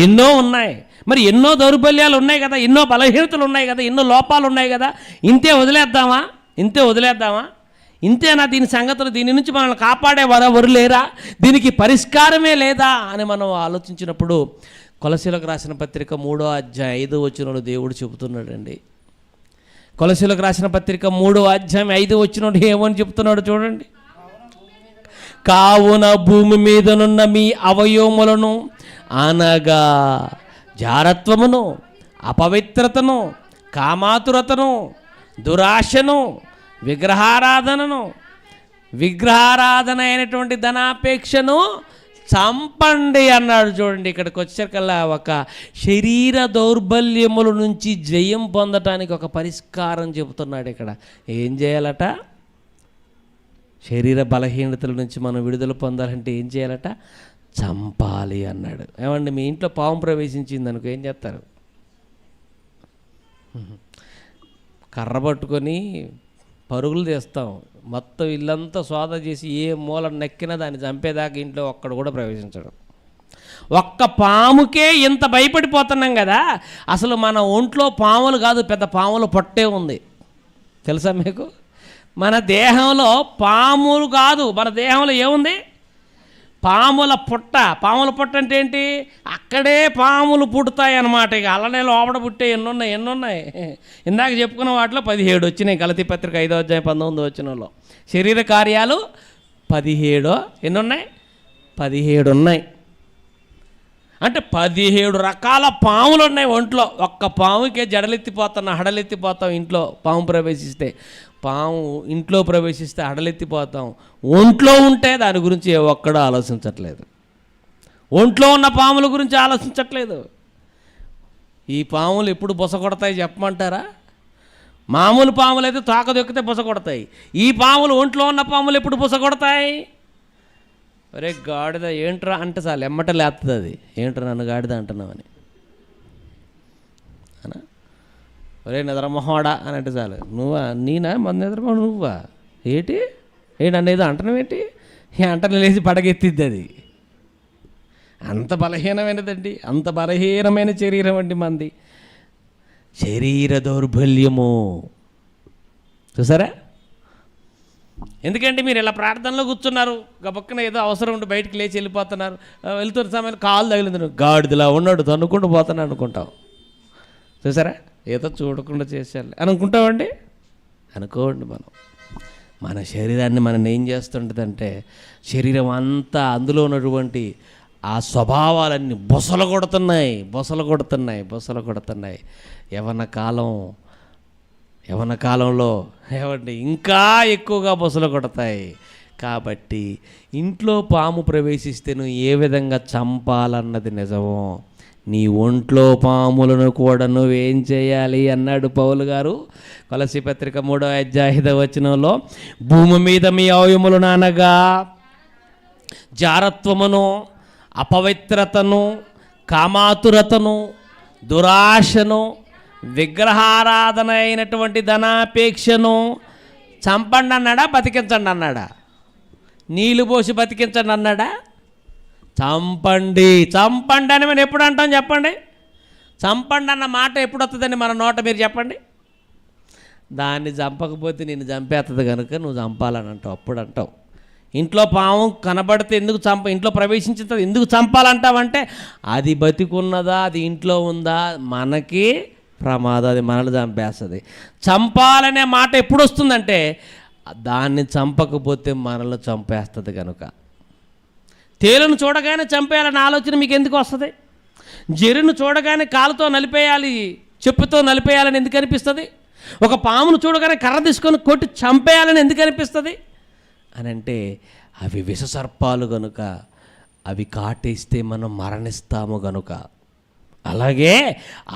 ఎన్నో ఉన్నాయి. మరి ఎన్నో దౌర్బల్యాలు ఉన్నాయి కదా, ఎన్నో బలహీనతలు ఉన్నాయి కదా, ఎన్నో లోపాలు ఉన్నాయి కదా. ఇంతే వదిలేద్దామా? ఇంతేనా దీని సంగతులు? దీని నుంచి మనల్ని కాపాడేవారు లేరా? దీనికి పరిష్కారమే లేదా అని మనం ఆలోచించినప్పుడు కొలసీలకు రాసిన పత్రిక 3వ అధ్యాయం 5వ వచనంలో దేవుడు చెబుతున్నాడండి. కొలసీలకు రాసిన పత్రిక 3వ అధ్యాయం 5వ వచనంలో ఏమని చెప్తున్నాడు చూడండి. కావున భూమి మీదనున్న మీ అవయవములను అనగా జారత్వమును, అపవిత్రతను, కామాతురతను, దురాశను, విగ్రహారాధన అయినటువంటి ధనాపేక్షను చంపండి అన్నాడు. చూడండి, ఇక్కడికి వచ్చేకల్లా ఒక శరీర దౌర్బల్యముల నుంచి జయం పొందటానికి ఒక పరిష్కారం చెబుతున్నాడు. ఇక్కడ ఏం చేయాలట? శరీర బలహీనతల నుంచి మనం విడుదల పొందాలంటే ఏం చేయాలట? చంపాలి అన్నాడు. ఏమండి, మీ ఇంట్లో పాము ప్రవేశించింది అనుకో, ఏం చేస్తారు? కర్ర పట్టుకొని పరుగులు తీస్తాం. మొత్తం ఇల్లంతా సోదా చేసి ఏ మూల నెక్కినా దాన్ని చంపేదాకా ఇంట్లో ఒక్కడు కూడా ప్రవేశించడం. ఒక్క పాముకే ఇంత భయపడిపోతున్నాం కదా. అసలు మన ఒంట్లో పాములు కాదు, పెద్ద పాముల పొట్టే ఉంది. తెలుసా మీకు? మన దేహంలో పాములు కాదు, మన దేహంలో ఏముంది? పాముల పుట్ట. పాముల పుట్ట అంటే ఏంటి? అక్కడే పాములు పుడతాయి అన్నమాట. ఇక అలానే లోపల పుట్టే ఎన్నున్నాయి. ఇందాక చెప్పుకున్న వాటిలో 17 వచ్చినాయి. గలతీ పత్రిక 5వ అధ్యాయం 19వ వచనంలో శరీర కార్యాలు 17 ఎన్నున్నాయి? 17 ఉన్నాయి. అంటే 17 రకాల పాములు ఉన్నాయి ఒంట్లో. ఒక్క పాముకే జడలెత్తిపోతాం, హడలెత్తిపోతాం. ఇంట్లో పాము ప్రవేశిస్తే, పాము ఇంట్లో ప్రవేశిస్తే హడలెత్తిపోతాం. ఒంట్లో ఉంటే దాని గురించి ఒక్కడో ఆలోచించట్లేదు. ఒంట్లో ఉన్న పాముల గురించి ఆలోచించట్లేదు. ఈ పాములు ఎప్పుడు బుస కొడతాయి చెప్పమంటారా? మామూలు పాములు అయితే తోక దొక్కితే బుస కొడతాయి. ఈ పాములు, ఒంట్లో ఉన్న పాములు ఎప్పుడు బుస కొడతాయి? ఒరే గాడిద ఏంట్రా అంటే చాలు ఎమ్మట లేస్తుంది అది. ఏంట్రా నన్ను గాడిద అంటున్నావని అనా? ఒరే నిద్రమొహోడా అని అంటే చాలు. నువ్వా? నేనా? మన నిద్రమోహం నువ్వా? ఏంటి నన్ను ఏదో అంటనవేంటి? అంటను లేచి పడగెత్తిద్ది అది. అంత బలహీనమైనదండి, అంత బలహీనమైన శరీరం అండి మంది. శరీర దౌర్బల్యము చూసారా? ఎందుకంటే మీరు ఇలా ప్రార్థనలో కూర్చున్నారు, గబక్కన ఏదో అవసరం ఉండి బయటికి లేచి వెళ్ళిపోతున్నారు. వెళ్తున్న సమయంలో కాలు తగిలింది, గాడిదలా ఉన్నాడు తన్నుకుంటూ పోతాను అనుకుంటాం. చూసారా? ఏదో చూడకుండా చేసేయాలి అనుకుంటామండి. అనుకోండి, మన శరీరాన్ని మనం ఏం చేస్తుంటుందంటే శరీరం అంతా అందులో ఉన్నటువంటి ఆ స్వభావాలన్నీ బొసలు కొడుతున్నాయి. యవన కాలంలో ఏమండి ఇంకా ఎక్కువగా బొసలు కొడతాయి. కాబట్టి ఇంట్లో పాము ప్రవేశిస్తే నువ్వు ఏ విధంగా చంపాలన్నది నిజమో, నీ ఒంట్లో పాములను కూడా నువ్వేం చేయాలి అన్నాడు పౌలు గారు కొలసీ పత్రిక 3వ అధ్యాయం 5వ వచనంలో. భూమి మీద మీ అవయములను అనగా జారత్వమును, అపవిత్రతను, కామాతురతను, దురాశను, విగ్రహారాధన అయినటువంటి ధనాపేక్షను చంపండి అన్నాడా, బతికించండి అన్నాడా? నీళ్ళు పోసి బతికించండి అన్నాడా? చంపండి. చంపండి అని మనం ఎప్పుడు అంటాం చెప్పండి? చంపండి అన్న మాట ఎప్పుడు వస్తుందండి మన నోట, మీరు చెప్పండి? దాన్ని చంపకపోతే నేను చంపేస్తుంది కనుక నువ్వు చంపాలని అంటావు, అప్పుడు అంటావు. ఇంట్లో పాము కనబడితే ఎందుకు ఇంట్లో ప్రవేశించిన ఎందుకు చంపాలంటావంటే అది బతికున్నదా, అది ఇంట్లో ఉందా, మనకి ప్రమాదం, అది మనల్ని చంపేస్తుంది. చంపాలనే మాట ఎప్పుడు వస్తుందంటే దాన్ని చంపకపోతే మనల్ని చంపేస్తుంది కనుక. తేలును చూడగానే చంపేయాలనే ఆలోచన మీకు ఎందుకు వస్తుంది? జెరును చూడగానే కాలుతో నలిపేయాలి, చెప్పుతో నలిపేయాలని ఎందుకు అనిపిస్తుంది? ఒక పామును చూడగానే కర్ర తీసుకొని కొట్టి చంపేయాలని ఎందుకు అనిపిస్తుంది అని అంటే అవి విషసర్పాలు గనుక, అవి కాటేస్తే మనం మరణిస్తాము గనుక. అలాగే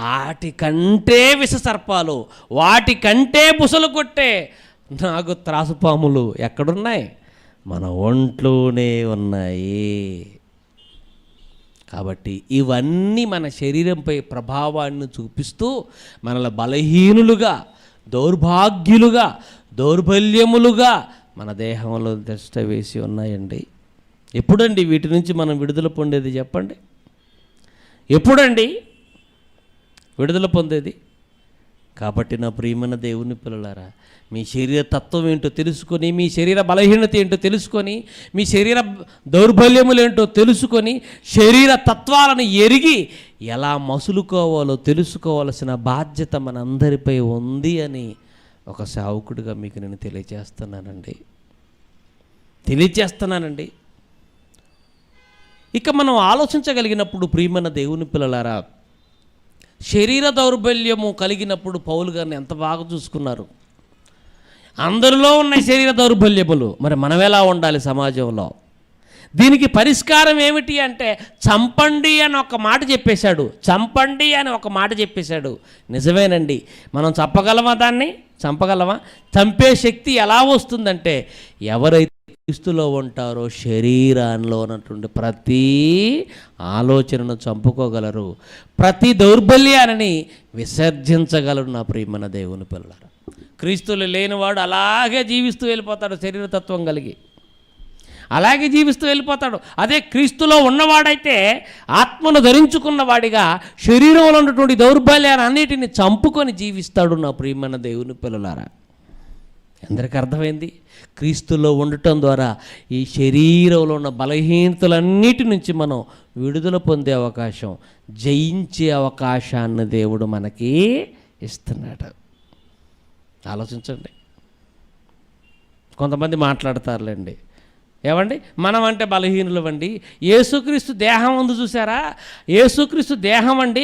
వాటికంటే విషసర్పాలు, వాటికంటే బుసలు కొట్టే నాకు త్రాసుపాములు ఎక్కడున్నాయి? మన ఒంట్లోనే ఉన్నాయి. కాబట్టి ఇవన్నీ మన శరీరంపై ప్రభావాన్ని చూపిస్తూ మనల్ని బలహీనులుగా, దౌర్భాగ్యులుగా, దౌర్బల్యములుగా మన దేహంలో తిష్ట వేసి ఉన్నాయండి. ఎప్పుడండి వీటి నుంచి మనం విడుదల పొందేది చెప్పండి? ఎప్పుడండి విడుదల పొందేది? కాబట్టి నా ప్రియమైన దేవుని పిల్లలారా, మీ శరీర తత్వం ఏంటో తెలుసుకొని, మీ శరీర బలహీనత ఏంటో తెలుసుకొని, మీ శరీర దౌర్బల్యములు ఏంటో తెలుసుకొని, శరీర తత్వాలను ఎరిగి ఎలా మసులుకోవాలో తెలుసుకోవాల్సిన బాధ్యత మనందరిపై ఉంది అని ఒక సేవకుడిగా మీకు నేను తెలియచేస్తున్నానండి. ఇక మనం ఆలోచించగలిగినప్పుడు ప్రియమైన దేవుని పిల్లలారా, శరీర దౌర్బల్యము కలిగినప్పుడు పౌలు గారిని ఎంత బాగా చూసుకున్నారు. అందరిలో ఉన్న శరీర దౌర్బల్యములు, మరి మనం ఎలా ఉండాలి సమాజంలో? దీనికి పరిష్కారం ఏమిటి అంటే చంపండి అని ఒక మాట చెప్పేశాడు. చంపండి అని ఒక మాట చెప్పేశాడు. నిజమేనండి. మనం చంపగలమా? దాన్ని చంపగలమా? చంపే శక్తి ఎలా వస్తుందంటే ఎవరైతే క్రీస్తులో ఉంటారో శరీరంలో ఉన్నటువంటి ప్రతి ఆలోచనను చంపుకోగలరు, ప్రతి దౌర్బల్యాన్ని విసర్జించగలరు. నా ప్రియమైన దేవుని పిల్లలారా, క్రీస్తులు లేనివాడు అలాగే జీవిస్తూ వెళ్ళిపోతాడు, శరీరతత్వం కలిగి అలాగే జీవిస్తూ వెళ్ళిపోతాడు. అదే క్రీస్తులో ఉన్నవాడైతే ఆత్మను ధరించుకున్నవాడిగా శరీరంలో ఉన్నటువంటి దౌర్బల్యాన్ని అన్నిటిని చంపుకొని జీవిస్తాడు. నా ప్రియమైన దేవుని పిల్లలారా, అందరికీ అర్థమైంది? క్రీస్తులో ఉండటం ద్వారా ఈ శరీరంలో ఉన్న బలహీనతలన్నిటి నుంచి మనం విడుదల పొందే అవకాశం, జయించే అవకాశాన్ని దేవుడు మనకి ఇస్తున్నాడు. ఆలోచించండి. కొంతమంది మాట్లాడతారులేండి, ఏమండి మనం అంటే బలహీనులు అండి, యేసుక్రీస్తు దేహం ఉంది చూసారా, యేసుక్రీస్తు దేహం అండి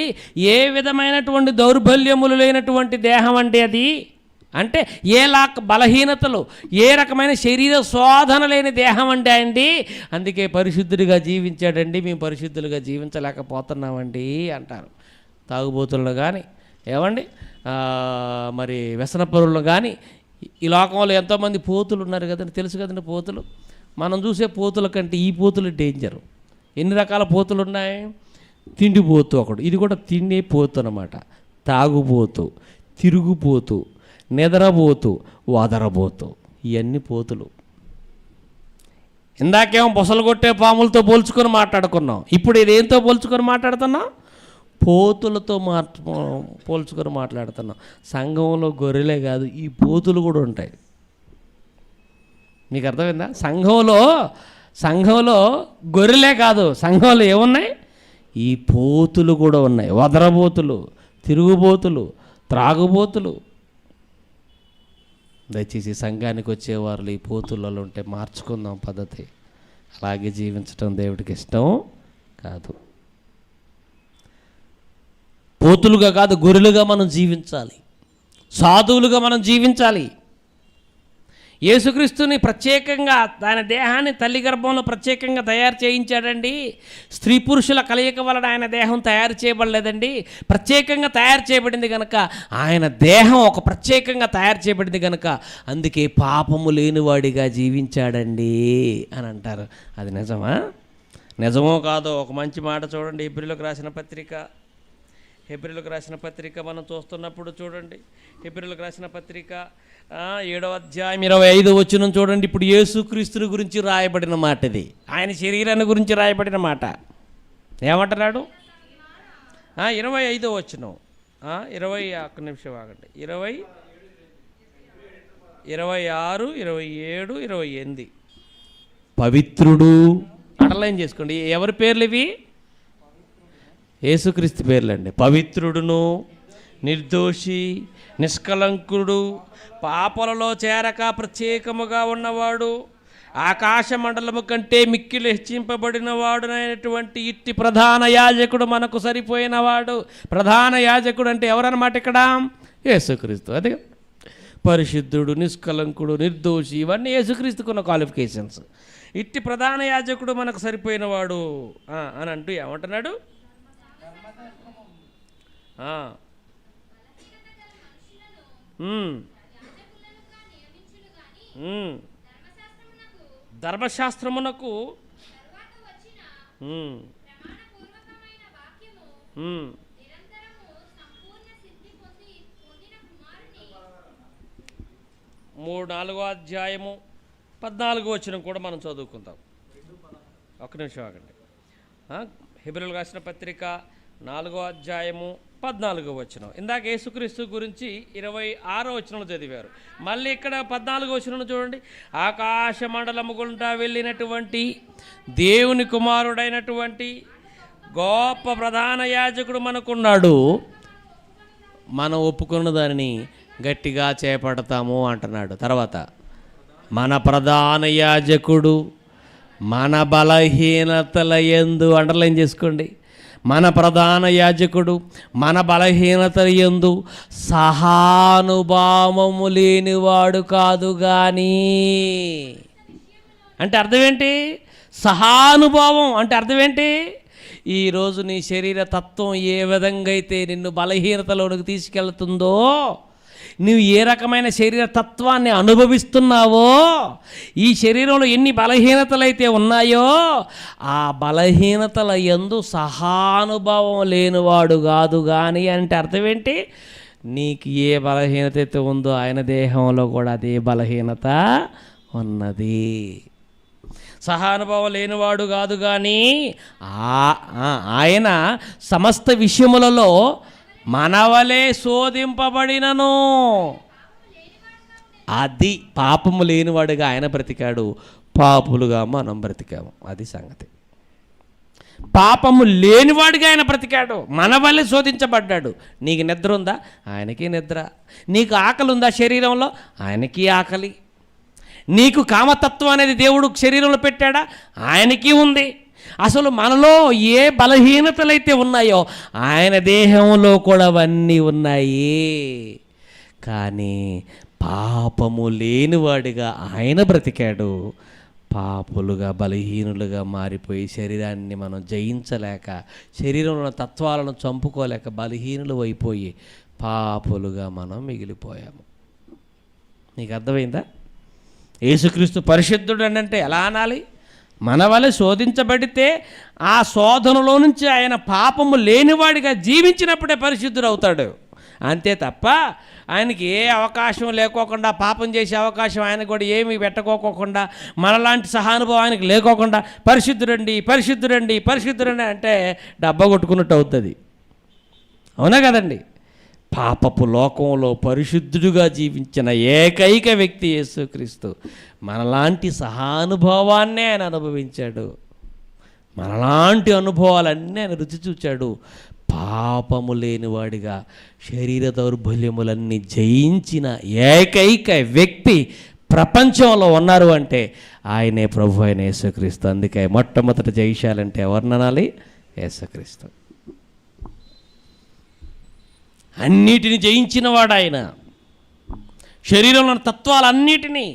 ఏ విధమైనటువంటి దౌర్బల్యములు లేనటువంటి దేహం అండి అది. అంటే ఏ బలహీనతలు, ఏ రకమైన శరీర శోధన లేని దేహం అండి అండి, అందుకే పరిశుద్ధుడిగా జీవించాడండి, మేము పరిశుద్ధులుగా జీవించలేకపోతున్నామండి అంటారు. తాగుబోతులను కానీ, ఏమండి మరి వ్యసనపరులను కానీ, ఈ లోకంలో ఎంతోమంది పోతులు ఉన్నారు కదండి, తెలుసు కదండి పోతులు. మనం చూసే పోతుల కంటే ఈ పోతులు డేంజరు. ఎన్ని రకాల పోతులు ఉన్నాయి? తిండిపోతు ఒకడు, ఇది కూడా తిండి పోతు అన్నమాట. తాగుపోతు, తిరుగుపోతు, నిద్రపోతూ, వదరబోతూ, ఇవన్నీ పోతులు. ఇందాకేమో బొసలు కొట్టే పాములతో పోల్చుకొని మాట్లాడుకున్నాం, ఇప్పుడు ఇదేంతో పోల్చుకొని మాట్లాడుతున్నాం? పోతులతో పోల్చుకొని మాట్లాడుతున్నాం. సంఘంలో గొర్రెలే కాదు, ఈ పోతులు కూడా ఉంటాయి. మీకు అర్థమైందా? సంఘంలో గొర్రెలే కాదు, సంఘంలో ఏమున్నాయి? ఈ పోతులు కూడా ఉన్నాయి. వదరబోతులు, తిరుగుబోతులు, త్రాగుబోతులు. దయచేసి సంఘానికి వచ్చేవారు ఈ పోతులలో ఉంటే మార్చుకుందాం పద్ధతి. అలాగే జీవించడం దేవుడికి ఇష్టం కాదు. పోతులుగా కాదు, గొర్రెలుగా మనం జీవించాలి, సాధువులుగా మనం జీవించాలి. యేసుక్రీస్తుని ప్రత్యేకంగా ఆయన దేహాన్ని తల్లి గర్భంలో ప్రత్యేకంగా తయారు చేయించాడండి. స్త్రీ పురుషుల కలయిక వలన ఆయన దేహం తయారు చేయబడలేదండి, ప్రత్యేకంగా తయారు చేయబడింది కనుక. ఆయన దేహం ఒక ప్రత్యేకంగా తయారు చేయబడింది కనుక అందుకే పాపము లేనివాడిగా జీవించాడండి అని అంటారు. అది నిజమా? నిజమో కాదో ఒక మంచి మాట చూడండి. హెబ్రీయులకు రాసిన పత్రిక మనం చూస్తున్నప్పుడు చూడండి. హెబ్రీయులకు రాసిన పత్రిక 7వ అధ్యాయం 25వ వచనం చూడండి. ఇప్పుడు యేసుక్రీస్తుని గురించి రాయబడిన మాట ఇది. ఆయన శరీరాన్ని గురించి రాయబడిన మాట. ఏమంటున్నాడు? 25వ వచనం 20 ఒక్క నిమిషం ఆగండి. 20, 26, 27, 28 పవిత్రుడు అండర్లైన్ చేసుకోండి. ఎవరి పేర్లు ఇవి? యేసుక్రీస్తు పేర్లండి. పవిత్రుడును, నిర్దోషి, నిష్కలంకుడు, పాపలలో చేరక ప్రత్యేకముగా ఉన్నవాడు, ఆకాశ మండలము కంటే మిక్కిలి హెచ్చింపబడినవాడునైనటువంటి ఇట్టి ప్రధాన యాజకుడు మనకు సరిపోయినవాడు. ప్రధాన యాజకుడు అంటే ఎవరన్నమాట ఇక్కడ? యేసుక్రీస్తు. అదే పరిశుద్ధుడు, నిష్కలంకుడు, నిర్దోషి, ఇవన్నీ యేసుక్రీస్తుకున్న క్వాలిఫికేషన్స్. ఇట్టి ప్రధాన యాజకుడు మనకు సరిపోయినవాడు అని అంటూ ఏమంటున్నాడు? ధర్మశాస్త్రమునకు 3-4వ అధ్యాయము 14వ వచనం కూడా మనం చదువుకుందాం. ఒక్క నిమిషం ఆగండి. హెబ్రీయులకు రాసిన పత్రిక 4వ అధ్యాయము 14వ వచనం. ఇందాక యేసుక్రీస్తు గురించి 26వ వచనంలో చదివారు. మళ్ళీ ఇక్కడ 14వ వచనం చూడండి. ఆకాశ మండలము గుండా వెళ్ళినటువంటి దేవుని కుమారుడైనటువంటి గొప్ప ప్రధాన యాజకుడు మనకున్నాడు. మనం ఒప్పుకున్న దానిని గట్టిగా చేపడతాము అంటున్నాడు. తర్వాత మన ప్రధాన యాజకుడు మన బలహీనతల యందు అండర్లైన్ చేసుకోండి. మన ప్రధాన యాజకుడు మన బలహీనతల యందు సహానుభావము లేనివాడు కాదు కానీ. అంటే అర్థం ఏంటి? సహానుభావం అంటే అర్థం ఏంటి? ఈరోజు నీ శరీర తత్వం ఏ విధంగా అయితే నిన్ను బలహీనతలోనికి తీసుకెళ్తుందో, నువ్వు ఏ రకమైన శరీర తత్వాన్ని అనుభవిస్తున్నావో, ఈ శరీరంలో ఎన్ని బలహీనతలు అయితే ఉన్నాయో, ఆ బలహీనతల యందు సహానుభావం లేనివాడు కాదు కానీ. అంటే అర్థం ఏంటి? నీకు ఏ బలహీనత అయితే ఉందో ఆయన దేహంలో కూడా అదే బలహీనత ఉన్నది. సహానుభావం లేనివాడు కాదు కానీ ఆయన సమస్త విషయములలో మనవలే శోధింపబడినను. అది పాపము లేనివాడుగా ఆయన బ్రతికాడు, పాపులుగా మనం బ్రతికాము. అది సంగతి. పాపము లేనివాడిగా ఆయన బ్రతికాడు, మన వల్లే శోధించబడ్డాడు. నీకు నిద్ర ఉందా? ఆయనకి నిద్ర. నీకు ఆకలి ఉందా శరీరంలో? ఆయనకి ఆకలి. నీకు కామతత్వం అనేది దేవుడు శరీరంలో పెట్టాడా? ఆయనకి ఉంది. అసలు మనలో ఏ బలహీనతలైతే ఉన్నాయో ఆయన దేహంలో కూడా అవన్నీ ఉన్నాయి. కానీ పాపము లేనివాడిగా ఆయన బ్రతికాడు. పాపులుగా బలహీనులుగా మారిపోయి శరీరాన్ని మనం జయించలేక, శరీరంలో తత్వాలను చంపుకోలేక బలహీనులు అయిపోయి పాపులుగా మనం మిగిలిపోయాము. నీకు అర్థమైందా? యేసుక్రీస్తు పరిశుద్ధుడు అంటే ఎలా అనాలి? మన వల్ల శోధించబడితే ఆ శోధనలో నుంచి ఆయన పాపము లేనివాడిగా జీవించినప్పుడే పరిశుద్ధుడు అవుతాడు. అంతే తప్ప ఆయనకి ఏ అవకాశం లేకోకుండా, పాపం చేసే అవకాశం ఆయనకు కూడా ఏమీ పెట్టకోకుండా, మనలాంటి సహానుభవం ఆయనకు లేకోకుండా పరిశుద్ధుడండి పరిశుద్ధుడండి పరిశుద్ధుడండి అంటే డబ్బా కొట్టుకున్నట్టు అవుతుంది. అవునా కదండి? పాపపు లోకంలో పరిశుద్ధుడుగా జీవించిన ఏకైక వ్యక్తి యేసుక్రీస్తు. మనలాంటి సహానుభవాన్నే ఆయన అనుభవించాడు. మనలాంటి అనుభవాలన్నీ ఆయన రుచి చూచాడు. పాపము లేనివాడిగా శరీర దౌర్బల్యములన్నీ జయించిన ఏకైక వ్యక్తి ప్రపంచంలో ఉన్నారు అంటే ఆయనే ప్రభు అయిన యేసుక్రీస్తు. అందుకే మొట్టమొదటి జయించాలంటే ఎవరిననాలి? యేసుక్రీస్తు. అన్నిటిని జయించినవాడు ఆయన. శరీరంలో తత్వాలన్నిటినీ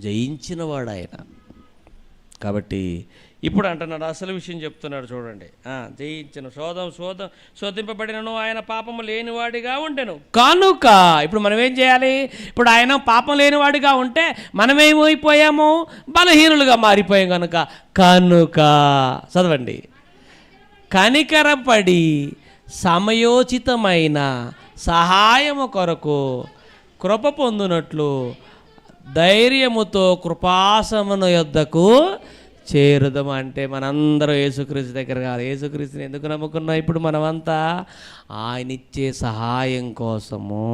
జయించినవాడు ఆయన. కాబట్టి ఇప్పుడు అంటున్నాడు, అసలు విషయం చెప్తున్నాడు చూడండి. జయించిన శోధింపబడినను ఆయన పాపము లేనివాడిగా ఉండెను కనుక. ఇప్పుడు మనం ఏం చేయాలి? ఇప్పుడు ఆయన పాపం లేనివాడిగా ఉంటే మనమేమైపోయాము? బలహీనులుగా మారిపోయాం. కనుక చదవండి, కనికరపడి సమయోచితమైన సహాయము కొరకు కృప పొందునట్లు ధైర్యముతో కృపాసమును యొద్దకు చేరుదాం. అంటే మనందరం యేసుక్రీస్తు దగ్గర కాదు. యేసుక్రీస్తుని ఎందుకు నమ్ముకున్నాం? ఇప్పుడు మనమంతా ఆయన ఇచ్చే సహాయం కోసము,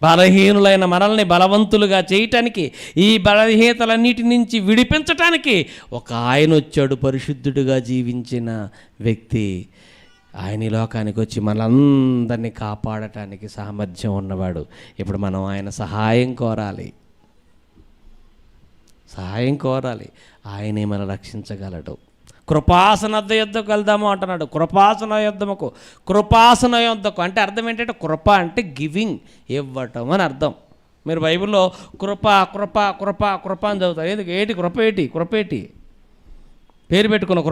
బలహీనులైన మనల్ని బలవంతులుగా చేయటానికి, ఈ బలహీనతలన్నిటి నుంచి విడిపించటానికి ఒక ఆయన వచ్చాడు, పరిశుద్ధుడిగా జీవించిన వ్యక్తి. ఆయన ఈ లోకానికి వచ్చి మనందరినీ కాపాడటానికి సామర్థ్యం ఉన్నవాడు. ఇప్పుడు మనం ఆయన సహాయం కోరాలి. ఆయనే మనం రక్షించగలడు. కృపాసన యుద్ధకు వెళ్దాము అంటున్నాడు. కృపాసన యుద్ధకు అంటే అర్థం ఏంటంటే, కృప అంటే గివింగ్, ఇవ్వటం అని అర్థం. మీరు బైబిల్లో కృప కృప కృప కృప అని చదువుతారు. ఎందుకు? కృప ఏంటి పేరు పెట్టుకున్న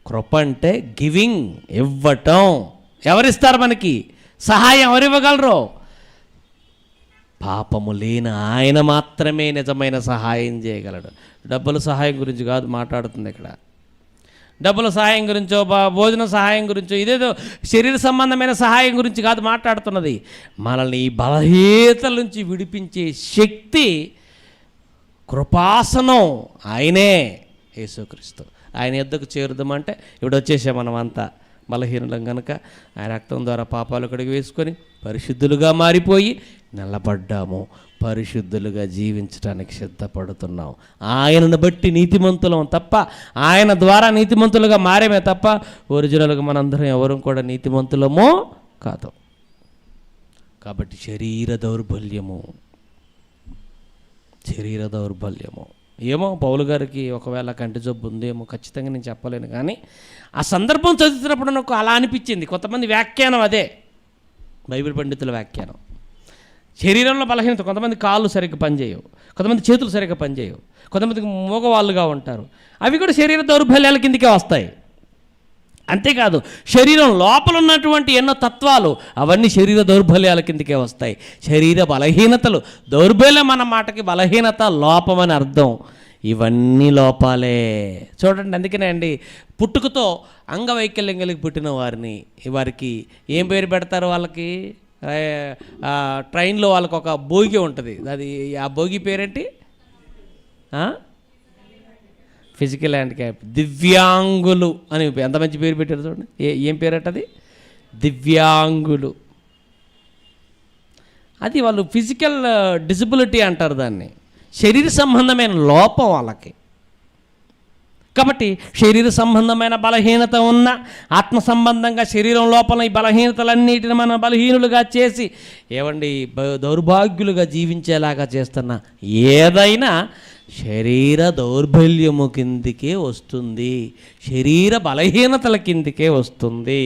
కృప అంటే గివింగ్, ఇవ్వటం. ఎవరిస్తారు మనకి సహాయం? ఎవరు ఇవ్వగలరు? పాపము లేని ఆయన మాత్రమే నిజమైన సహాయం చేయగలడు. డబ్బుల సహాయం గురించి కాదు మాట్లాడుతుంది ఇక్కడ. డబ్బుల సహాయం గురించో, భోజన సహాయం గురించో, ఇదేదో శరీర సంబంధమైన సహాయం గురించి కాదు మాట్లాడుతున్నది. మనల్ని ఈ బలహీనతల నుంచి విడిపించే శక్తి, కృపాసనం ఆయనే, యేసుక్రీస్తు. ఆయన యొద్దకు చేరుదామంటే ఇప్పుడు వచ్చేసాం మనమంతా బలహీనులం కనుక ఆయన రక్తం ద్వారా పాపాలు కడిగి వేసుకొని పరిశుద్ధులుగా మారిపోయి నిలబడ్డాము. పరిశుద్ధులుగా జీవించడానికి సిద్ధపడుతున్నాం. ఆయనను బట్టి నీతిమంతులం తప్ప, ఆయన ద్వారా నీతిమంతులుగా మారేమే తప్ప ఒరిజినల్గా మనందరం ఎవరు కూడా నీతిమంతులమో కాదు. కాబట్టి శరీర దౌర్బల్యము ఏమో పౌలు గారికి ఒకవేళ కంటి జబ్బు ఉందేమో, ఖచ్చితంగా నేను చెప్పలేను. కానీ ఆ సందర్భం చదువుతున్నప్పుడు నాకు అలా అనిపించింది. కొంతమంది వ్యాఖ్యానం అదే, బైబిల్ పండితుల వ్యాఖ్యానం. శరీరంలో బలహీనత, కొంతమంది కాళ్ళు సరిగ్గా పనిచేయవు, కొంతమంది చేతులు సరిగ్గా పనిచేయవు, కొంతమందికి మగవాళ్ళుగా ఉంటారు. అవి కూడా శరీర దౌర్బల్యాల కిందకే వస్తాయి. అంతేకాదు, శరీరం లోపల ఉన్నటువంటి ఎన్నో తత్వాలు అవన్నీ శరీర దౌర్బల్యాల కిందకే వస్తాయి. శరీర బలహీనతలు, దౌర్బల్యం అన్న మాటకి బలహీనత, లోపం అని అర్థం. ఇవన్నీ లోపాలే. చూడండి, అందుకనే అండి పుట్టుకతో అంగవైకల్యం కలిగి పుట్టిన వారికి ఏం పేరు పెడతారు? వాళ్ళకి ట్రైన్లో వాళ్ళకి ఒక భోగి ఉంటుంది. అది ఆ భోగి పేరేంటి? ఫిజికల్ హ్యాండిక్యాప్, దివ్యాంగులు అని ఎంత మంచి పేరు పెట్టారు చూడండి. ఏం పేరట అది? దివ్యాంగులు. అది వాళ్ళు ఫిజికల్ డిజబిలిటీ అంటారు దాన్ని. శరీర సంబంధమైన లోపం వాళ్ళకి. కాబట్టి శరీర సంబంధమైన బలహీనత ఉన్న, ఆత్మ సంబంధంగా శరీరం లోపల ఈ బలహీనతలన్నిటిని మనం బలహీనులుగా చేసి దౌర్భాగ్యులుగా జీవించేలాగా చేస్తున్న ఏదైనా శరీర దౌర్బల్యము కిందికే వస్తుంది, శరీర బలహీనతల కిందికే వస్తుంది.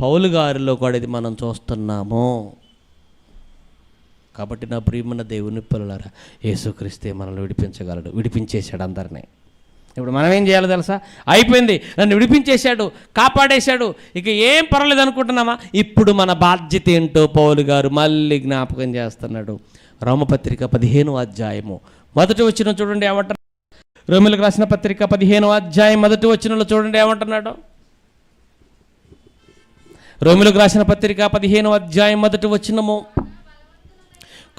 పౌలు గారిలో కూడా ఇది మనం చూస్తున్నాము. కాబట్టి నా ప్రియమైన దేవుని పిల్లలారా, యేసుక్రీస్తే మనల్ని విడిపించగలడు. విడిపించేశాడు అందరినీ. ఇప్పుడు మనం ఏం చేయాలో తెలుసా? అయిపోయింది, నన్ను విడిపించేశాడు, కాపాడేశాడు, ఇక ఏం పర్వాలేదు అనుకుంటున్నామా? ఇప్పుడు మన బాధ్యత ఏంటో పౌలు గారు మళ్ళీ జ్ఞాపకం చేస్తున్నాడు. రోమపత్రిక 15వ అధ్యాయము 1వ వచనం చూడండి ఏమంటారు. రోమీయులకు రాసిన పత్రిక 15వ అధ్యాయం 1వ వచనంలో చూడండి ఏమంటున్నాడు. రోమీయులకు రాసిన పత్రిక 15వ అధ్యాయం 1వ వచనము,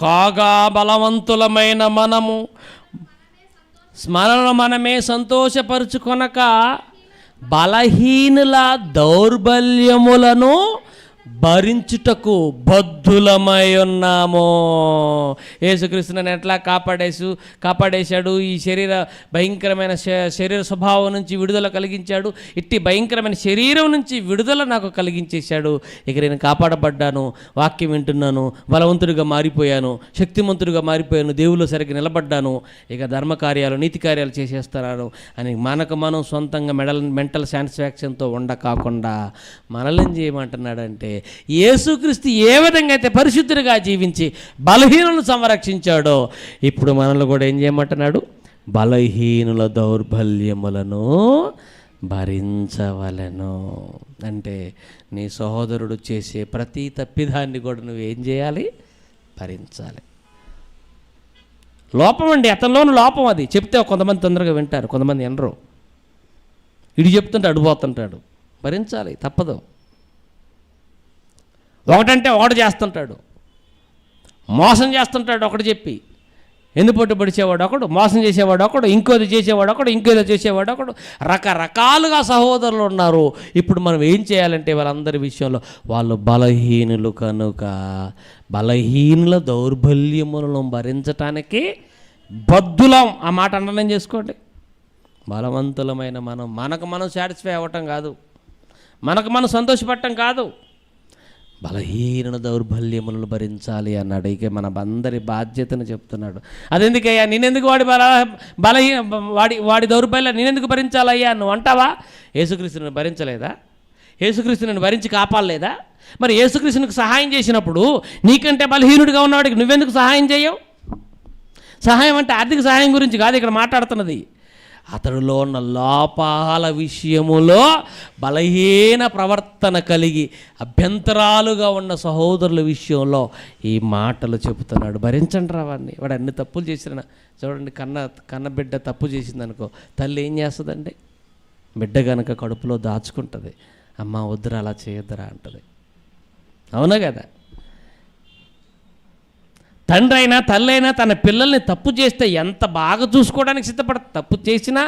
కాగా బలవంతులమైన మనమే సంతోషపరుచుకొనక బలహీనుల దౌర్బల్యములను భరించుటకు బద్ధులమై ఉన్నాము. యేసుక్రీస్తుని ఎట్లా కాపాడేశాడు? ఈ భయంకరమైన శరీర స్వభావం నుంచి విడుదల కలిగించాడు. ఇట్టి భయంకరమైన శరీరం నుంచి విడుదల నాకు కలిగించేశాడు. ఇక నేను కాపాడబడ్డాను, వాక్యం వింటున్నాను, బలవంతుడిగా మారిపోయాను, శక్తిమంతుడిగా మారిపోయాను, దేవుళ్ళు సరిగ్గా నిలబడ్డాను, ఇక ధర్మకార్యాలు, నీతి కార్యాలు చేసేస్తున్నాను అని మనం సొంతంగా మెంటల్ సాటిస్ఫాక్షన్తో ఉండకాకుండా మనల్ని ఏం చేయమంటున్నాడంటే, యేసుక్రీస్తు ఏ విధంగా అయితే పరిశుద్ధుడిగా జీవించి బలహీనులను సంరక్షించాడో ఇప్పుడు మనల్ని కూడా ఏం చేయమంటున్నాడు? బలహీనుల దౌర్బల్యములను భరించవలెను. అంటే నీ సహోదరుడు చేసే ప్రతి తప్పిదాన్ని కూడా నువ్వేం చేయాలి? భరించాలి. లోపం అండి, అతనిలోని లోపం అది. చెప్తే కొంతమంది తొందరగా వింటారు, కొంతమంది వినరు. ఇడు చెప్తుంటే అడిపోతుంటాడు, భరించాలి, తప్పదు. ఒకటంటే ఒకటి చేస్తుంటాడు, మోసం చేస్తుంటాడు. ఒకటి చెప్పి ఎన్నిపోటు పడిచేవాడు ఒకడు, మోసం చేసేవాడు ఒకడు, ఇంకోది చేసేవాడు ఒకడు, ఇంకోది చేసేవాడు ఒకడు. రకరకాలుగా సహోదరులు ఉన్నారు. ఇప్పుడు మనం ఏం చేయాలంటే వాళ్ళందరి విషయంలో వాళ్ళు బలహీనులు కనుక బలహీనుల దౌర్బల్యములను భరించటానికి బద్దులం. ఆ మాట అండర్లైన్ చేసుకోండి. బలవంతులమైన మనకు మనం సాటిస్ఫై అవ్వటం కాదు, మనకు మనం సంతోషపడటం కాదు, బలహీన దౌర్బల్యములను భరించాలి అన్నాడు. ఇక మన అందరి బాధ్యతను చెప్తున్నాడు. అదెందుకయ్యా, నేనెందుకు వాడి దౌర్బల్యం నేనెందుకు భరించాలయ్యా నువ్వు అంటావా? యేసుక్రీస్తుని భరించలేదా? యేసుక్రీస్తుని భరించి కాపాడలేదా? మరి యేసుక్రీస్తునికి సహాయం చేసినప్పుడు నీకంటే బలహీనుడిగా ఉన్నవాడికి నువ్వెందుకు సహాయం చేయవు? సహాయం అంటే ఆర్థిక సహాయం గురించి కాదు ఇక్కడ మాట్లాడుతున్నది. అతడిలో ఉన్న లోపాల విషయములో బలహీన ప్రవర్తన కలిగి అభ్యంతరాలుగా ఉన్న సహోదరుల విషయంలో ఈ మాటలు చెబుతున్నాడు. భరించండి రా వాడిని. వాడు అన్ని తప్పులు చేసిన చూడండి, కన్న బిడ్డ తప్పు చేసిందనుకో, తల్లి ఏం చేస్తుందండి? బిడ్డ కనుక కడుపులో దాచుకుంటుంది. అమ్మ వద్దురా, అలా చేయొద్దురా అంటుంది. అవునా కదా? తండ్రి అయినా తల్లి అయినా తన పిల్లల్ని తప్పు చేస్తే ఎంత బాగా చూసుకోవడానికి సిద్ధపడతారు. తప్పు చేసినా,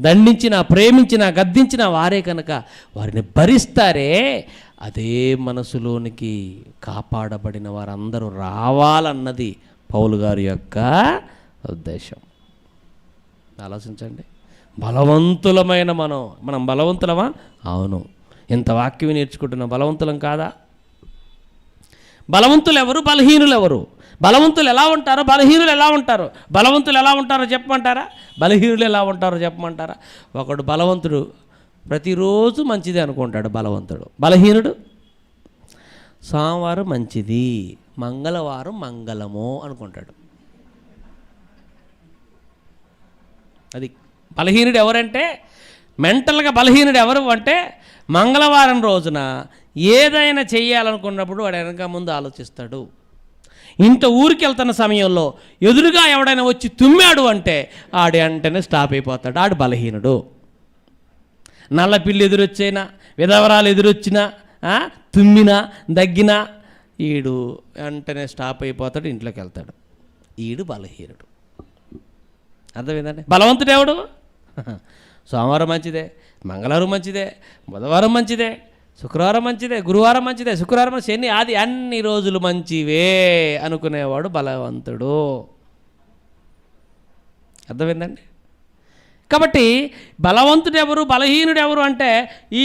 దండించినా, ప్రేమించినా, గద్దించినా వారే కనుక వారిని భరిస్తారే. అదే మనసులోనికి కాపాడబడిన వారందరూ రావాలన్నది పౌలు గారి యొక్క ఉద్దేశం. ఆలోచించండి. బలవంతులమైన మనం బలవంతులమా? అవును. ఇంత వాక్యం నేర్చుకుంటున్నాం. బలవంతులం కాదా? బలవంతులు ఎవరు, బలహీనులు ఎవరు? బలవంతులు ఎలా ఉంటారో, బలహీనులు ఎలా ఉంటారో? బలవంతులు ఎలా ఉంటారో చెప్పమంటారా? బలహీనులు ఎలా ఉంటారో చెప్పమంటారా? ఒకడు బలవంతుడు ప్రతిరోజు మంచిది అనుకుంటాడు బలవంతుడు. బలహీనుడు సోమవారం మంచిది, మంగళవారం మంగళము అనుకుంటాడు. అది బలహీనుడు ఎవరంటే, మెంటల్గా బలహీనుడు ఎవరు అంటే, మంగళవారం రోజున ఏదైనా చెయ్యాలనుకున్నప్పుడు వాడు వెనక ముందు ఆలోచిస్తాడు. ఇంత ఊరికి వెళ్తున్న సమయంలో ఎదురుగా ఎవడైనా వచ్చి తుమ్మాడు అంటే ఆడు వెంటనే స్టాప్ అయిపోతాడు. ఆడు బలహీనుడు. నల్ల పిల్లి ఎదురొచ్చైనా, విధవరాలు ఎదురొచ్చినా, తుమ్మినా, దగ్గినా ఈడు వెంటనే స్టాప్ అయిపోతాడు, ఇంట్లోకి వెళ్తాడు. ఈడు బలహీనుడు. అర్థమైందండి? బలవంతుడు ఎవడు? సోమవారం మంచిదే, మంగళవారం మంచిదే, బుధవారం మంచిదే, శుక్రవారం మంచిదే, గురువారం మంచిదే, శుక్రవారం, శని, ఆది అన్ని రోజులు మంచివే అనుకునేవాడు బలవంతుడు. అర్థమైందండి? కాబట్టి బలవంతుడు ఎవరు, బలహీనుడు ఎవరు అంటే, ఈ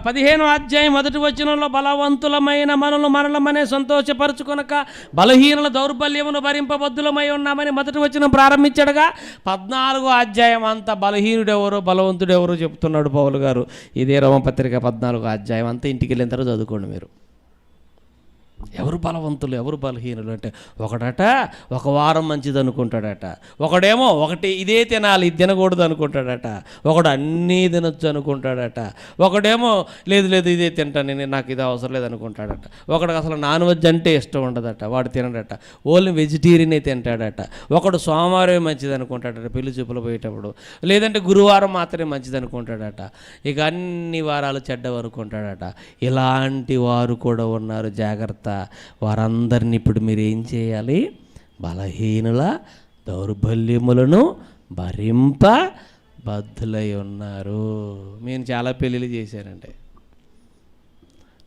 15వ అధ్యాయం 1వ వచనంలో బలవంతులమైన మనలమనే సంతోషపరచుకొనక బలహీనుల దౌర్బల్యమును భరింపబద్దులమై ఉన్నామని 1వ వచనం ప్రారంభించాడుగా. 14వ అధ్యాయం అంతా బలహీనుడు ఎవరు, బలవంతుడు ఎవరు చెప్తున్నాడు పౌలు గారు. ఇదే రోమపత్రిక 14వ అధ్యాయం అంతా ఇంటికి వెళ్ళిన తర్వాత చదువుకోండి మీరు. ఎవరు బలవంతులు, ఎవరు బలహీనులు అంటే, ఒకడట ఒక వారం మంచిది అనుకుంటాడట, ఒకడేమో ఒకటి ఇదే తినాలి, ఇది తినకూడదు అనుకుంటాడట, ఒకడు అన్నీ తినొచ్చు అనుకుంటాడట, ఒకడేమో లేదు ఇదే తింటాను నేను, నాకు ఇది అవసరం లేదు అనుకుంటాడట, ఒకడికి అసలు నాన్ వెజ్ అంటే ఇష్టం ఉండదట, వాడు తినడట, ఓన్లీ వెజిటేరియనే తింటాడట, ఒకడు సోమవారం మంచిది అనుకుంటాడట పెళ్లి చూపులు పోయేటప్పుడు, లేదంటే గురువారం మాత్రమే మంచిది అనుకుంటాడట, ఇక అన్ని వారాలు చెడ్డవి అనుకుంటాడట. ఇలాంటి వారు కూడా ఉన్నారు, జాగ్రత్త. వారందరినీ ఇప్పుడు మీరు ఏం చేయాలి? బలహీనుల దౌర్బల్యములను భరింప బద్ధులై ఉన్నారు. నేను చాలా పెళ్ళిళ్ళు చేశానండి,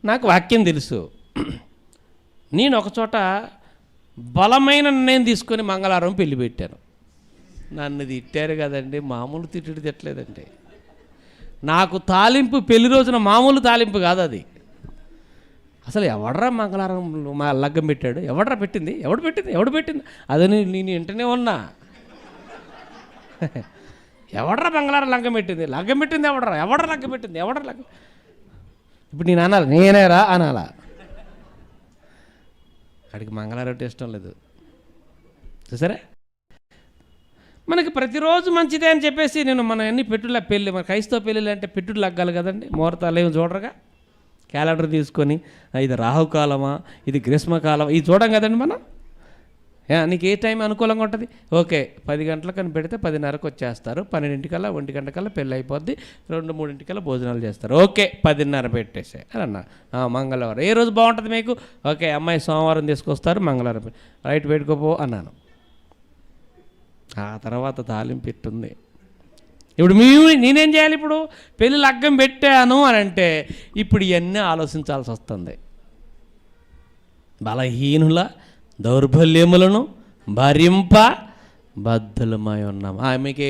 నాకు వాక్యం తెలుసు. నేను ఒకచోట బలమైన నిర్ణయం తీసుకొని మంగళవారం పెళ్లి పెట్టాను. నన్ను తిట్టారు కదండి, మామూలు తిట్టుడు తిట్టలేదండి. నాకు తాలింపు పెళ్లి రోజున మామూలు తాలింపు కాదు అది. అసలు ఎవడరా మంగళవారం మా లగ్గం పెట్టాడు, ఎవడరా పెట్టింది, ఎవడు పెట్టింది అదని నేను వెంటనే ఉన్నా. ఎవడరా మంగళవారం లగ్గం పెట్టింది ఎవడరా లగ్గం పెట్టింది లగ్గం. ఇప్పుడు నేను అనాలి, నేనేరా అనాలా? అడిగి మంగళవారం అంటే ఇష్టం లేదు చూసారా. మనకి ప్రతిరోజు మంచిదే అని చెప్పేసి నేను మన అన్ని పెట్టుల పెళ్ళి మన క్రైస్తవ పెళ్ళిళ్ళు అంటే పెట్టుడు లగ్గాలి కదండి, ముహూర్తాలు ఏమి చూడరుగా. క్యాలెండర్ తీసుకొని ఇది రాహుకాలమా ఇది గ్రీష్మకాలమా ఇది చూడం కదండి మనం. నీకు ఏ టైం అనుకూలంగా ఉంటుంది, ఓకే 10 గంటలకని పెడితే 10:30కి వచ్చేస్తారు, 12 1 గంటకల్లా పెళ్ళి అయిపోద్ది, 2-3 భోజనాలు చేస్తారు, ఓకే 10:30 పెట్టేసే అని అన్నా. మంగళవారం ఏ రోజు బాగుంటుంది మీకు, ఓకే అమ్మాయి సోమవారం తీసుకొస్తారు మంగళవారం రైట్ పెట్టుకోపో అన్నాను. ఆ తర్వాత తాలింపు పెట్టుంది. ఇప్పుడు నేనేం చేయాలి, ఇప్పుడు పెళ్ళి లగ్గం పెట్టాను అని అంటే ఇప్పుడు ఇవన్నీ ఆలోచించాల్సి వస్తుంది. బలహీనుల దౌర్బల్యములను భరింప బద్ధులమై ఉన్నాం. మీకు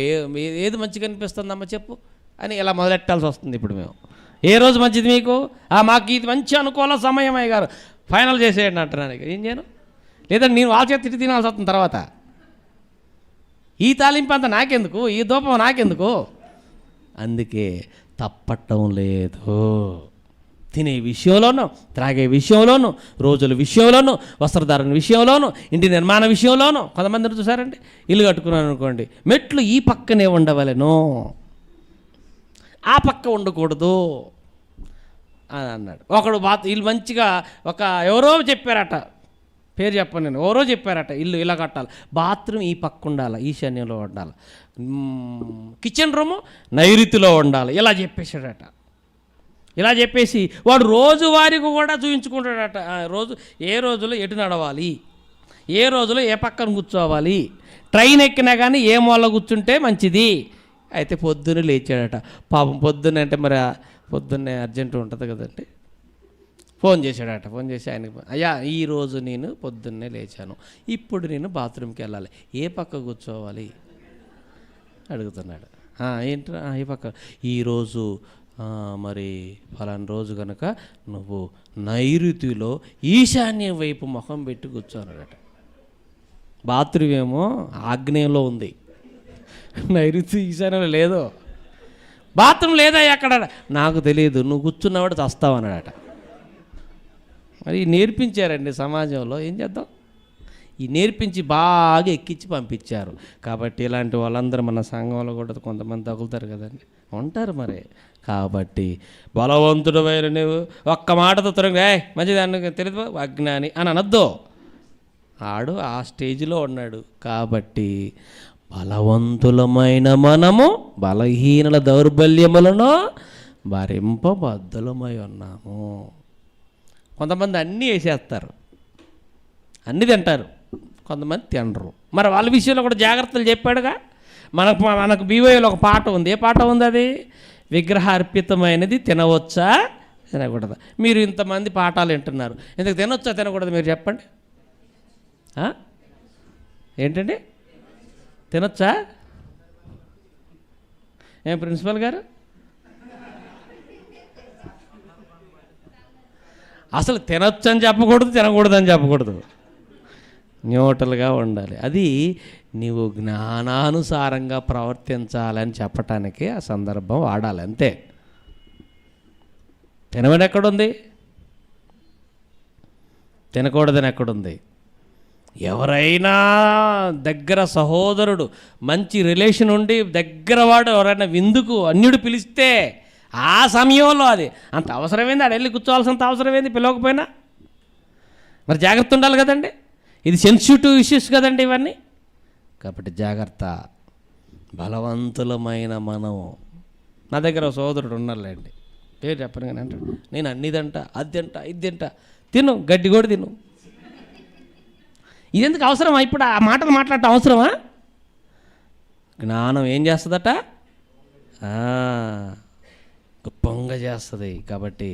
ఏది మంచిగా అనిపిస్తుందమ్మా చెప్పు అని ఇలా మొదలెట్టాల్సి వస్తుంది. ఇప్పుడు మేము ఏ రోజు మంచిది మీకు, మాకు ఇది మంచి అనుకూల సమయం అయ్య గారు ఫైనల్ చేసేయండి అంటున్నాను. ఏం చేయను, లేదంటే నేను వాళ్ళ చేతి తిట్టి తినాల్సి వస్తుంది. తర్వాత ఈ తాలింపు అంతా నాకెందుకు, ఈ దూపం నాకెందుకు, అందుకే తప్పటం లేదు. తినే విషయంలోనూ, త్రాగే విషయంలోనూ, రోజుల విషయంలోనూ, వస్త్రధారణ విషయంలోనూ, ఇంటి నిర్మాణ విషయంలోనూ. కొంతమందిని చూసారండి, ఇల్లు కట్టుకున్నాను అనుకోండి, మెట్లు ఈ పక్కనే ఉండవలెను, ఆ పక్క ఉండకూడదు అని అన్నాడు. ఒకడు ఇల్లు మంచిగా ఎవరో చెప్పారట, పేరు చెప్పను నేను, ఎవరో చెప్పారట ఇల్లు ఇలా కట్టాలి, బాత్రూమ్ ఈ పక్క ఉండాలి, ఈశాన్యంలో ఉండాలి, కిచెన్ రూము నైరుతిలో ఉండాలి, ఇలా చెప్పేశాడట. ఇలా చెప్పేసి వాడు రోజువారీకి కూడా చూపించుకుంటాడట. ఏ రోజులో ఎటు నడవాలి, ఏ రోజులో ఏ పక్కన కూర్చోవాలి, ట్రైన్ ఎక్కినా కానీ ఏ మూల కూర్చుంటే మంచిది. అయితే పొద్దున్నే లేచాడట. పాపం పొద్దున్నే అంటే మరి పొద్దున్నే అర్జెంటు ఉంటుంది కదండి, ఫోన్ చేశాడట. ఫోన్ చేసి ఆయనకి, అయ్యా ఈరోజు నేను పొద్దున్నే లేచాను, ఇప్పుడు నేను బాత్రూమ్కి వెళ్ళాలి, ఏ పక్క కూర్చోవాలి అడుగుతున్నాడు. ఏంటి ఈ పక్క, ఈరోజు మరి ఫలానా రోజు కనుక నువ్వు నైరుతిలో ఈశాన్యం వైపు ముఖం పెట్టి కూర్చోన్నాడట. బాత్రూమ్ ఏమో ఆగ్నేయంలో ఉంది, నైరుతి ఈశాన్యంలో లేదు. బాత్రూమ్ లేదా అక్కడ, నాకు తెలియదు, నువ్వు కూర్చున్నవాడు చస్తావన్నాడట. మరి నేర్పించారండి సమాజంలో, ఏం చేద్దాం, ఈ నేర్పించి బాగా ఎక్కించి పంపించారు. కాబట్టి ఇలాంటి వాళ్ళందరూ మన సంఘంలో కూడా కొంతమంది తగులుతారు కదండి, ఉంటారు మరి. కాబట్టి బలవంతుడు వైరు నువ్వు ఒక్క మాటతో త్వరగా మంచిదాన్ని తెలియదు అజ్ఞాని అని అనొద్దు. ఆడు ఆ స్టేజ్లో ఉన్నాడు. కాబట్టి బలవంతులమైన మనము బలహీనుల దౌర్బల్యములను భరింపబద్ధులమై ఉన్నాము. కొంతమంది అన్నీ వేసేస్తారు, అన్నీ తింటారు, కొంతమంది తినరు. మరి వాళ్ళ విషయంలో కూడా జాగ్రత్తలు చెప్పాడుగా. మనకు బీవైలో ఒక పాట ఉంది. ఏ పాట ఉంది అది? విగ్రహార్పితమైనది తినవచ్చా తినకూడదా. మీరు ఇంతమంది పాఠాలు వింటున్నారు, ఇంతకు తినొచ్చా తినకూడదు మీరు చెప్పండి. ఏంటండి తినొచ్చా? ఏం ప్రిన్సిపల్ గారు, అసలు తినొచ్చు అని చెప్పకూడదు, తినకూడదు అని చెప్పకూడదు, న్యూట్రల్గా ఉండాలి. అది నీవు జ్ఞానానుసారంగా ప్రవర్తించాలని చెప్పటానికి ఆ సందర్భం వాడాలి అంతే. తినమని ఎక్కడుంది, తినకూడదని ఎక్కడుంది? ఎవరైనా దగ్గర సహోదరుడు మంచి రిలేషన్ ఉండి దగ్గర వాడు ఎవరైనా విందుకు అన్యుడు పిలిస్తే ఆ సమయంలో అది అంత అవసరమైంది, ఆడ వెళ్ళి కూర్చోవాల్సినంత అవసరమైంది పిలవకపోయినా. మరి జాగ్రత్త ఉండాలి కదండి, ఇది సెన్సిటివ్ ఇష్యూస్ కదండి ఇవన్నీ. కాబట్టి జాగ్రత్త. బలవంతులమైన మనము. నా దగ్గర సోదరుడు ఉన్నారులేండి, పేరు చెప్పను కానీ అంటాడు, నేను అన్నిదంట అద్దంట ఇద్దంట, తిను గడ్డి కూడా తిను. ఇదెందుకు అవసరమా? ఇప్పుడు ఆ మాటలు మాట్లాడటం అవసరమా? జ్ఞానం ఏం చేస్తుందట, గొప్పంగా చేస్తుంది. కాబట్టి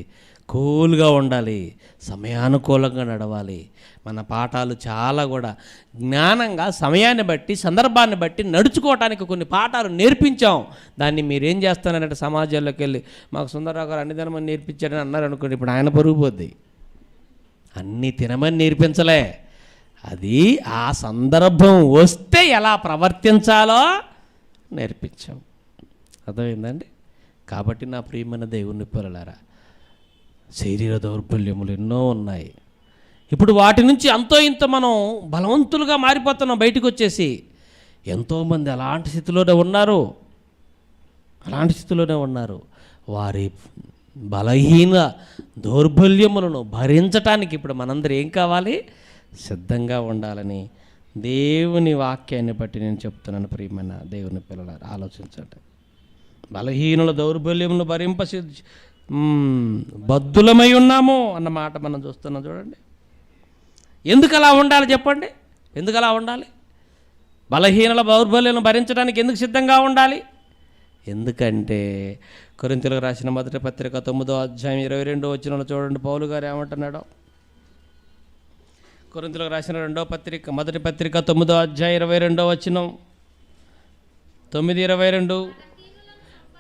కూల్గా ఉండాలి, సమయానుకూలంగా నడవాలి. మన పాఠాలు చాలా కూడా జ్ఞానంగా సమయాన్ని బట్టి సందర్భాన్ని బట్టి నడుచుకోవటానికి కొన్ని పాఠాలు నేర్పించాం. దాన్ని మీరేం చేస్తానంటే సమాజంలోకి వెళ్ళి మాకు సుందరరావు గారు అన్ని తినమని నేర్పించారని అన్నారు అనుకోండి, ఇప్పుడు ఆయన పరుగు పోద్ది. అన్నీ తినమని నేర్పించలే, అది ఆ సందర్భం వస్తే ఎలా ప్రవర్తించాలో నేర్పించాం. అర్థమైందండి? కాబట్టి నా ప్రియమైన దేవుని పిల్లలారా, శరీర దౌర్బల్యములు ఎన్నో ఉన్నాయి. ఇప్పుడు వాటి నుంచి అంతో ఇంత మనం బలవంతులుగా మారిపోతున్నాం బయటకు వచ్చేసి. ఎంతోమంది అలాంటి స్థితిలోనే ఉన్నారు. వారి బలహీన దౌర్బల్యములను భరించటానికి ఇప్పుడు మనందరం ఏం కావాలి? సిద్ధంగా ఉండాలని దేవుని వాక్యాన్ని బట్టి నేను చెప్తున్నాను. ప్రియమైన దేవుని పిల్లలారా, ఆలోచించండి. బలహీనుల దౌర్బల్యమును బద్ధులమై ఉన్నాము అన్న మాట మనం చూస్తున్నాం. చూడండి, ఎందుకు అలా ఉండాలి చెప్పండి? ఎందుకు అలా ఉండాలి? బలహీనుల దౌర్బల్యాలను భరించడానికి ఎందుకు సిద్ధంగా ఉండాలి? ఎందుకంటే కొరింథీయులకు రాసిన మొదటి పత్రిక 9వ అధ్యాయం 22వ వచనంలో చూడండి, పౌలు గారు ఏమంటున్నాడో. కొరింథీయులకు రాసిన మొదటి పత్రిక 9వ అధ్యాయం 22వ వచనం, 9:22,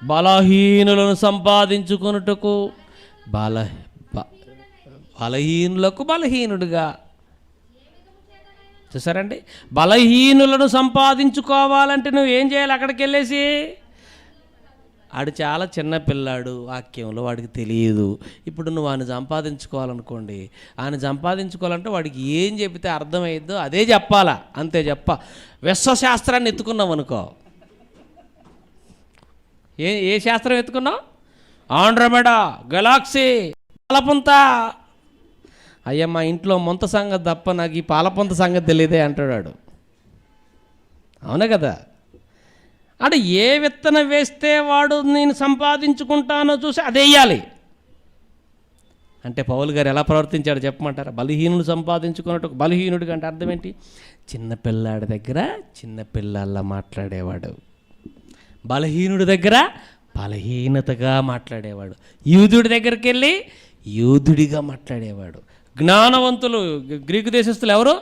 బలహీనులను సంపాదించుకొనుటకు బలహీనులకు బలహీనుడుగా. చూసారండి, బలహీనులను సంపాదించుకోవాలంటే నువ్వు ఏం చేయాలి? అక్కడికి వెళ్ళేసి, ఆడు చాలా చిన్న పిల్లాడు, వాక్యంలో వాడికి తెలియదు. ఇప్పుడు నువ్వు ఆయన సంపాదించుకోవాలనుకోండి, ఆయన సంపాదించుకోవాలంటే వాడికి ఏం చెబితే అర్థమైద్దో అదే చెప్పాలా, అంతే విశ్వశాస్త్రాన్ని ఎత్తుకున్నావు అనుకో. ఏ శాస్త్రం ఎత్తుకున్నావు? Andromeda, Galaxy, పాలపుంత. అయ్యా, మా ఇంట్లో ముంత సంగతి తప్ప నాకు ఈ పాలపుంత సంగతి తెలియదే అంటాడు. అవునా కదా? అంటే ఏ విత్తనం వేస్తే వాడు నేను సంపాదించుకుంటానో చూసి అదే వేయాలి. అంటే పౌలు గారు ఎలా ప్రవర్తించాడు చెప్పమంటారా? బలహీనుడు సంపాదించుకున్నట్టు, బలహీనుడిగా అంటే అర్థం ఏంటి? చిన్నపిల్లాడి దగ్గర చిన్నపిల్లల్లా మాట్లాడేవాడు, బలహీనుడి దగ్గర బలహీనతగా మాట్లాడేవాడు, యూదుడి దగ్గరికి వెళ్ళి యూదుడిగా మాట్లాడేవాడు. జ్ఞానవంతులు, గ్రీకు దేశస్తులు ఎవరు?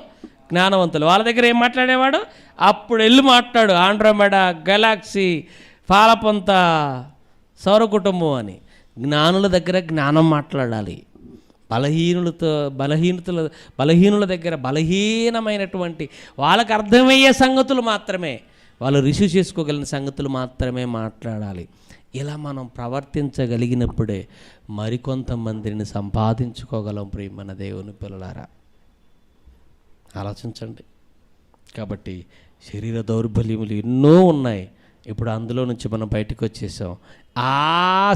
జ్ఞానవంతులు. వాళ్ళ దగ్గర ఏం మాట్లాడేవాడు? అప్పుడు వెళ్ళి మాట్లాడు, ఆండ్రోమెడా, గెలాక్సీ, పాలపొంత, సౌర కుటుంబం అని. జ్ఞానుల దగ్గర జ్ఞానం మాట్లాడాలి. బలహీనుల దగ్గర బలహీనమైనటువంటి వాళ్ళకు అర్థమయ్యే సంగతులు మాత్రమే, వాళ్ళు రిసీవ్ చేసుకోగలిగిన సంగతులు మాత్రమే మాట్లాడాలి. ఇలా మనం ప్రవర్తించగలిగినప్పుడే మరికొంతమందిని సంపాదించుకోగలం. ప్రియమైన దేవుని పిల్లలారా, ఆలోచించండి. కాబట్టి శరీర దౌర్బల్యములు ఎన్నో ఉన్నాయి. ఇప్పుడు అందులో నుంచి మనం బయటకు వచ్చేసాం. ఆ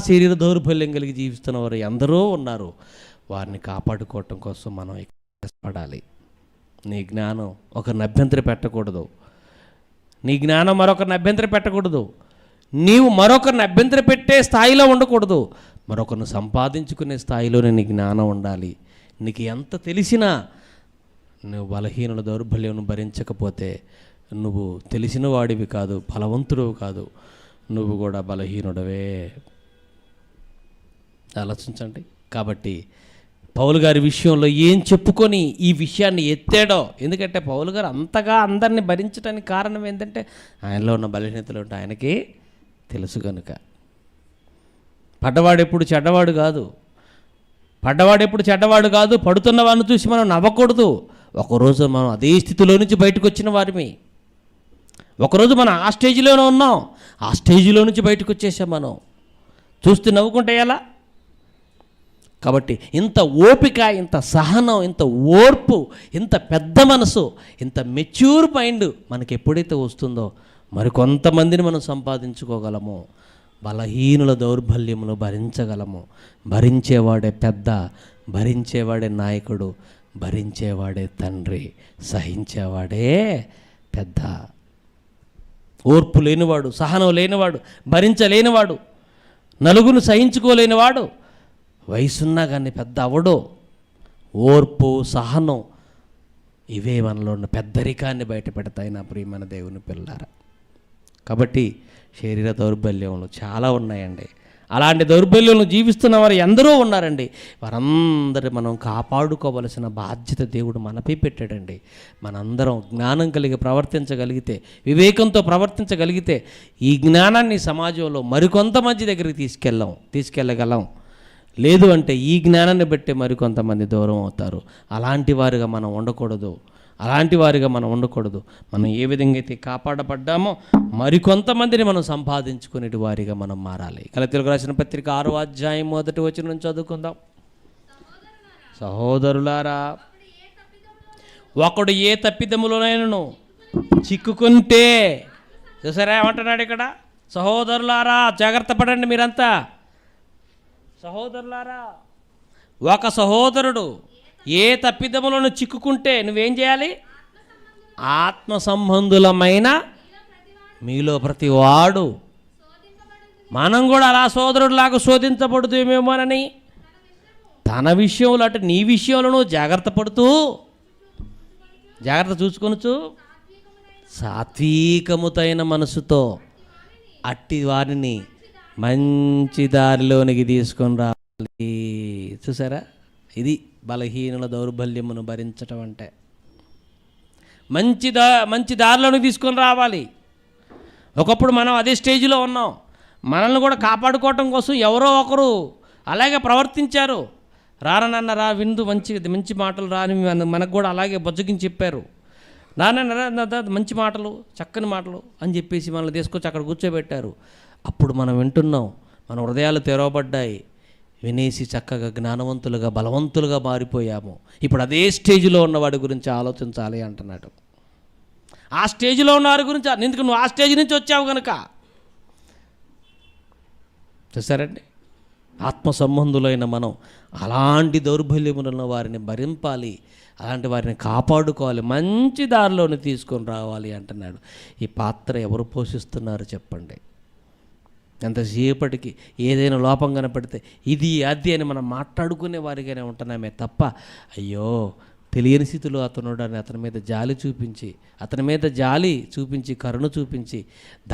శరీర దౌర్బల్యం కలిగి జీవిస్తున్న వారు ఎందరో ఉన్నారు. వారిని కాపాడుకోవటం కోసం మనం కష్టపడాలి. నీ జ్ఞానం ఒకరిని అభ్యంతర పెట్టకూడదు. నీ జ్ఞానం మరొకరిని అభ్యంతర పెట్టకూడదు. నీవు మరొకరిని అభ్యంతర పెట్టే స్థాయిలో ఉండకూడదు. మరొకరిని సంపాదించుకునే స్థాయిలోనే నీ జ్ఞానం ఉండాలి. నీకు ఎంత తెలిసినా నువ్వు బలహీనుల దౌర్బల్యం భరించకపోతే నువ్వు తెలిసిన వాడివి కాదు, బలవంతుడు కాదు, నువ్వు కూడా బలహీనుడవే. ఆలోచించండి. కాబట్టి పౌలు గారి విషయంలో ఏం చెప్పుకొని ఈ విషయాన్ని ఎత్తాడో, ఎందుకంటే పౌలు గారు అంతగా అందరినీ భరించడానికి కారణం ఏంటంటే ఆయనలో ఉన్న బలహీనతలు ఉంటే ఆయనకి తెలుసు కనుక. పడ్డవాడెప్పుడు చెడ్డవాడు కాదు, పడుతున్న వాడిని చూసి మనం నవ్వకూడదు. ఒకరోజు మనం అదే స్థితిలో నుంచి బయటకు వచ్చిన వారిమి. ఒకరోజు మనం ఆ స్టేజ్లోనే ఉన్నాం, ఆ స్టేజ్లో నుంచి బయటకు వచ్చేసాం. మనం చూస్తూ నవ్వుకుంటే ఎలా? కాబట్టి ఇంత ఓపిక, ఇంత సహనం, ఇంత ఓర్పు, ఇంత పెద్ద మనసు, ఇంత మెచ్యూర్ మైండ్ మనకి ఎప్పుడైతే వస్తుందో మరికొంతమందిని మనం సంపాదించుకోగలము. బలహీనుల దౌర్బల్యమును భరించగలము. భరించేవాడే పెద్ద, భరించేవాడే నాయకుడు, భరించేవాడే తండ్రి, సహించేవాడే పెద్ద. ఓర్పు లేనివాడు, సహనం లేనివాడు, భరించలేనివాడు, నలుగురు సహించుకోలేనివాడు వయసున్నా కానీ పెద్ద అవడో. ఓర్పు, సహనం ఇవే మనలో ఉన్న పెద్దరికాన్ని బయటపెడతాయి నా ప్రియమైన దేవుని పిల్లారా. కాబట్టి శరీర దౌర్బల్యములు చాలా ఉన్నాయండి. అలాంటి దౌర్బల్యంలో జీవిస్తున్న వారు ఎందరో ఉన్నారండి. వారందరూ మనం కాపాడుకోవలసిన బాధ్యత దేవుడు మనపై పెట్టాడండి. మనందరం జ్ఞానం కలిగి ప్రవర్తించగలిగితే, వివేకంతో ప్రవర్తించగలిగితే ఈ జ్ఞానాన్ని సమాజంలో మరికొంతమంది దగ్గరికి తీసుకెళ్ళగలం. లేదు అంటే ఈ జ్ఞానాన్ని బట్టి మరికొంతమంది దూరం అవుతారు. అలాంటి వారిగా మనం ఉండకూడదు. మనం ఏ విధంగా అయితే కాపాడబడ్డామో మరికొంతమందిని మనం సంపాదించుకునే వారిగా మనం మారాలి. గలతీయులకు రాసిన పత్రిక 6వ అధ్యాయం 1వ వచనం నుంచి చదువుకుందాం. సహోదరులారా, ఒకడు ఏ తప్పిదములోనైనను చిక్కుకుంటే. చూసారా ఏమంటున్నాడు ఇక్కడ? సహోదరులారా జాగ్రత్త పడండి మీరంతా. సహోదరులారా, ఒక సహోదరుడు ఏ తప్పిదములను చిక్కుకుంటే నువ్వేం చేయాలి? ఆత్మ సంబంధులమైన మీలో ప్రతివాడు. మనం కూడా అలా సోదరుడిలాగా శోధించబడుతేమేమోనని తన విషయంలో అంటే నీ విషయంలో జాగ్రత్త పడుతూ జాగ్రత్త చూసుకొనొచ్చు సాత్వికముతైన మనసుతో అట్టి వారిని మంచి దారిలోనికి తీసుకొని రావాలి. చూసారా, ఇది బలహీనుల దౌర్బల్యమును భరించటం అంటే. మంచి దారిలోనికి తీసుకొని రావాలి. ఒకప్పుడు మనం అదే స్టేజ్లో ఉన్నాం. మనల్ని కూడా కాపాడుకోవటం కోసం ఎవరో ఒకరు అలాగే ప్రవర్తించారు. రానన్న రా విందు మంచి మాటలు రాని మనకు కూడా అలాగే బొజ్జగించి చెప్పారు. నాన్న మంచి మాటలు, చక్కని మాటలు అని చెప్పేసి మనల్ని తీసుకొచ్చి అక్కడ కూర్చోబెట్టారు. అప్పుడు మనం వింటున్నాం, మన హృదయాలు తెరవబడ్డాయి, వినేసి చక్కగా జ్ఞానవంతులుగా బలవంతులుగా మారిపోయాము. ఇప్పుడు అదే స్టేజ్లో ఉన్నవాడి గురించి ఆలోచించాలి అంటున్నాడు. ఆ స్టేజ్లో ఉన్నవారి గురించి, ఎందుకు నువ్వు ఆ స్టేజ్ నుంచి వచ్చావు కనుక. చూసారండి, ఆత్మ సంబంధులైన మనం అలాంటి దౌర్బల్యములున్న వారిని భరింపాలి, అలాంటి వారిని కాపాడుకోవాలి, మంచి దారిలోని తీసుకొని రావాలి అంటున్నాడు. ఈ పాత్ర ఎవరు పోషిస్తున్నారు చెప్పండి? ఎంతసేపటికి ఏదైనా లోపం కనపడితే ఇది అది అని మనం మాట్లాడుకునే వారిగానే ఉంటున్నామే తప్ప, అయ్యో తెలియని స్థితిలో అతనుడని అతని మీద జాలి చూపించి కరుణ చూపించి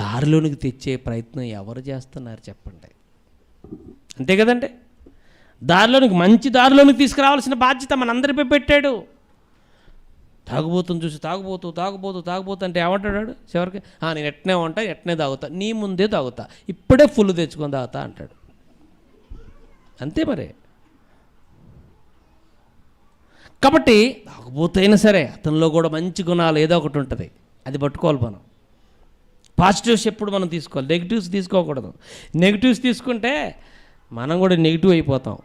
దారిలోనికి తెచ్చే ప్రయత్నం ఎవరు చేస్తున్నారు చెప్పండి? అంతే కదండి. మంచి దారిలోనికి తీసుకురావాల్సిన బాధ్యత మనందరిపై పెట్టాడు. తాగుబోతుని చూసి తాగుబోతు అంటే ఏమంటాడు చివరికి? నేను ఎట్నే ఉంటా, ఎట్నే తాగుతా, నీ ముందే తాగుతా, ఇప్పుడే ఫుల్ తెచ్చుకొని తాగుతా అంటాడు. అంతే మరి. కాబట్టి తాగుబోతైనా సరే అతనిలో కూడా మంచి గుణాలు ఏదో ఒకటి ఉంటుంది, అది పట్టుకోవాలి మనం. పాజిటివ్స్ ఎప్పుడు మనం తీసుకోవాలి, నెగిటివ్స్ తీసుకోకూడదు. నెగిటివ్స్ తీసుకుంటే మనం కూడా నెగిటివ్ అయిపోతాం.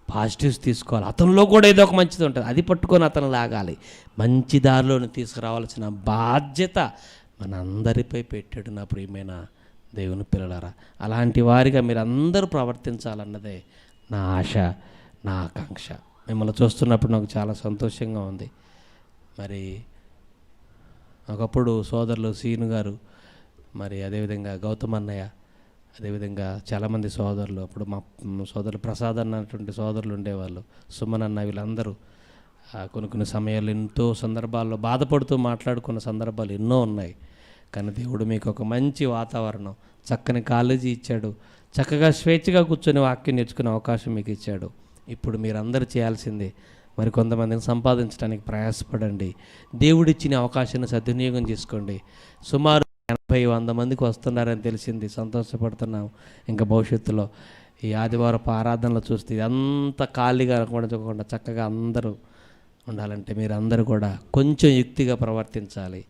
పాజిటివ్స్ తీసుకోవాలి, అతనిలో కూడా ఏదో ఒక మంచిది ఉంటుంది, అది పట్టుకొని అతను లాగాలి. మంచి దారిలోని తీసుకురావాల్సిన బాధ్యత మనందరిపై పెట్టాడు నా ప్రియమైన దేవుని పిల్లలారా. అలాంటి వారిగా మీరు అందరూ ప్రవర్తించాలన్నదే నా ఆశ, నా ఆకాంక్ష. మిమ్మల్ని చూస్తున్నప్పుడు నాకు చాలా సంతోషంగా ఉంది. మరి ఒకప్పుడు సోదరులు సీను గారు, మరి అదేవిధంగా గౌతమ్ అన్నయ్య, అదేవిధంగా చాలామంది సోదరులు, అప్పుడు మా సోదరులు ప్రసాద్ అన్నటువంటి సోదరులు ఉండేవాళ్ళు, సుమన్ అన్న, వీళ్ళందరూ కొన్ని సమయాలు ఎంతో సందర్భాల్లో బాధపడుతూ మాట్లాడుకున్న సందర్భాలు ఎన్నో ఉన్నాయి. కానీ దేవుడు మీకు ఒక మంచి వాతావరణం, చక్కని కాలేజీ ఇచ్చాడు, చక్కగా స్వేచ్ఛగా కూర్చొని వాక్యం నేర్చుకునే అవకాశం మీకు ఇచ్చాడు. ఇప్పుడు మీరందరూ చేయాల్సింది మరి కొంతమందిని సంపాదించడానికి ప్రయాసపడండి. దేవుడిచ్చిన అవకాశాన్ని సద్వినియోగం చేసుకోండి. సుమారు 80-100 మందికి వస్తున్నారని తెలిసింది, సంతోషపడుతున్నాం. ఇంకా భవిష్యత్తులో ఈ ఆదివారపు ఆరాధనలు చూస్తే అంత ఖాళీగా అనుకోకుండా చక్కగా అందరూ ఉండాలంటే మీరందరూ కూడా కొంచెం యుక్తిగా ప్రవర్తించాలి.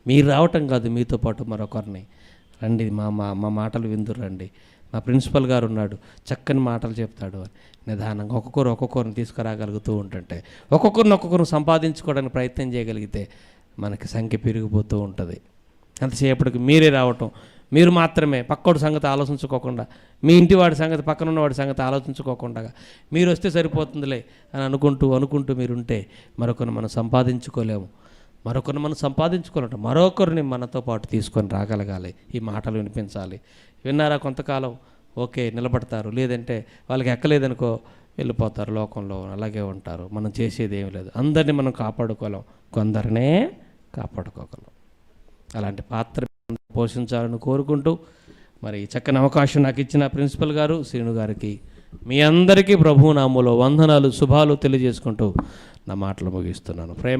మీరు రావటం కాదు, మీతో పాటు మరొకరిని రండి, మా మాటలు విందురు రండి. మా ప్రిన్సిపల్ గారు ఉన్నాడు, చక్కని మాటలు చెప్తాడు. నిదానంగా ఒక్కొక్కరిని తీసుకురాగలుగుతూ ఉంటుంటే ఒక్కొక్కరిని సంపాదించుకోవడానికి ప్రయత్నం చేయగలిగితే మనకి సంఖ్య పెరిగిపోతూ ఉంటుంది. అంతసేపటికి మీరే రావటం, మీరు మాత్రమే పక్కోడి సంగతి ఆలోచించుకోకుండా, మీ ఇంటి వాడి సంగతి, పక్కన ఉన్నవాడి సంగతి ఆలోచించుకోకుండా మీరు వస్తే సరిపోతుందిలే అని అనుకుంటూ మీరుంటే మరొకరిని మనం సంపాదించుకోలేము. మరొకరిని మనతో పాటు తీసుకొని రాగలగాలి. ఈ మాటలు వినిపించాలి. విన్నారా కొంతకాలం, ఓకే నిలబడతారు, లేదంటే వాళ్ళకి ఎక్కలేదనుకో వెళ్ళిపోతారు, లోకంలో అలాగే ఉంటారు. మనం చేసేది ఏమీ లేదు. అందరినీ మనం కాపాడుకోలేం, కొందరినే కాపాడుకోగలం. అలాంటి పాత్ర పోషించాలని కోరుకుంటూ, మరి చక్కని అవకాశం నాకు ఇచ్చిన ప్రిన్సిపల్ గారు శ్రీను గారికి మీ అందరికీ ప్రభువు నామములో వందనాలు, శుభాలు తెలియజేసుకుంటూ నా మాటలు ముగిస్తున్నాను. ప్రేమ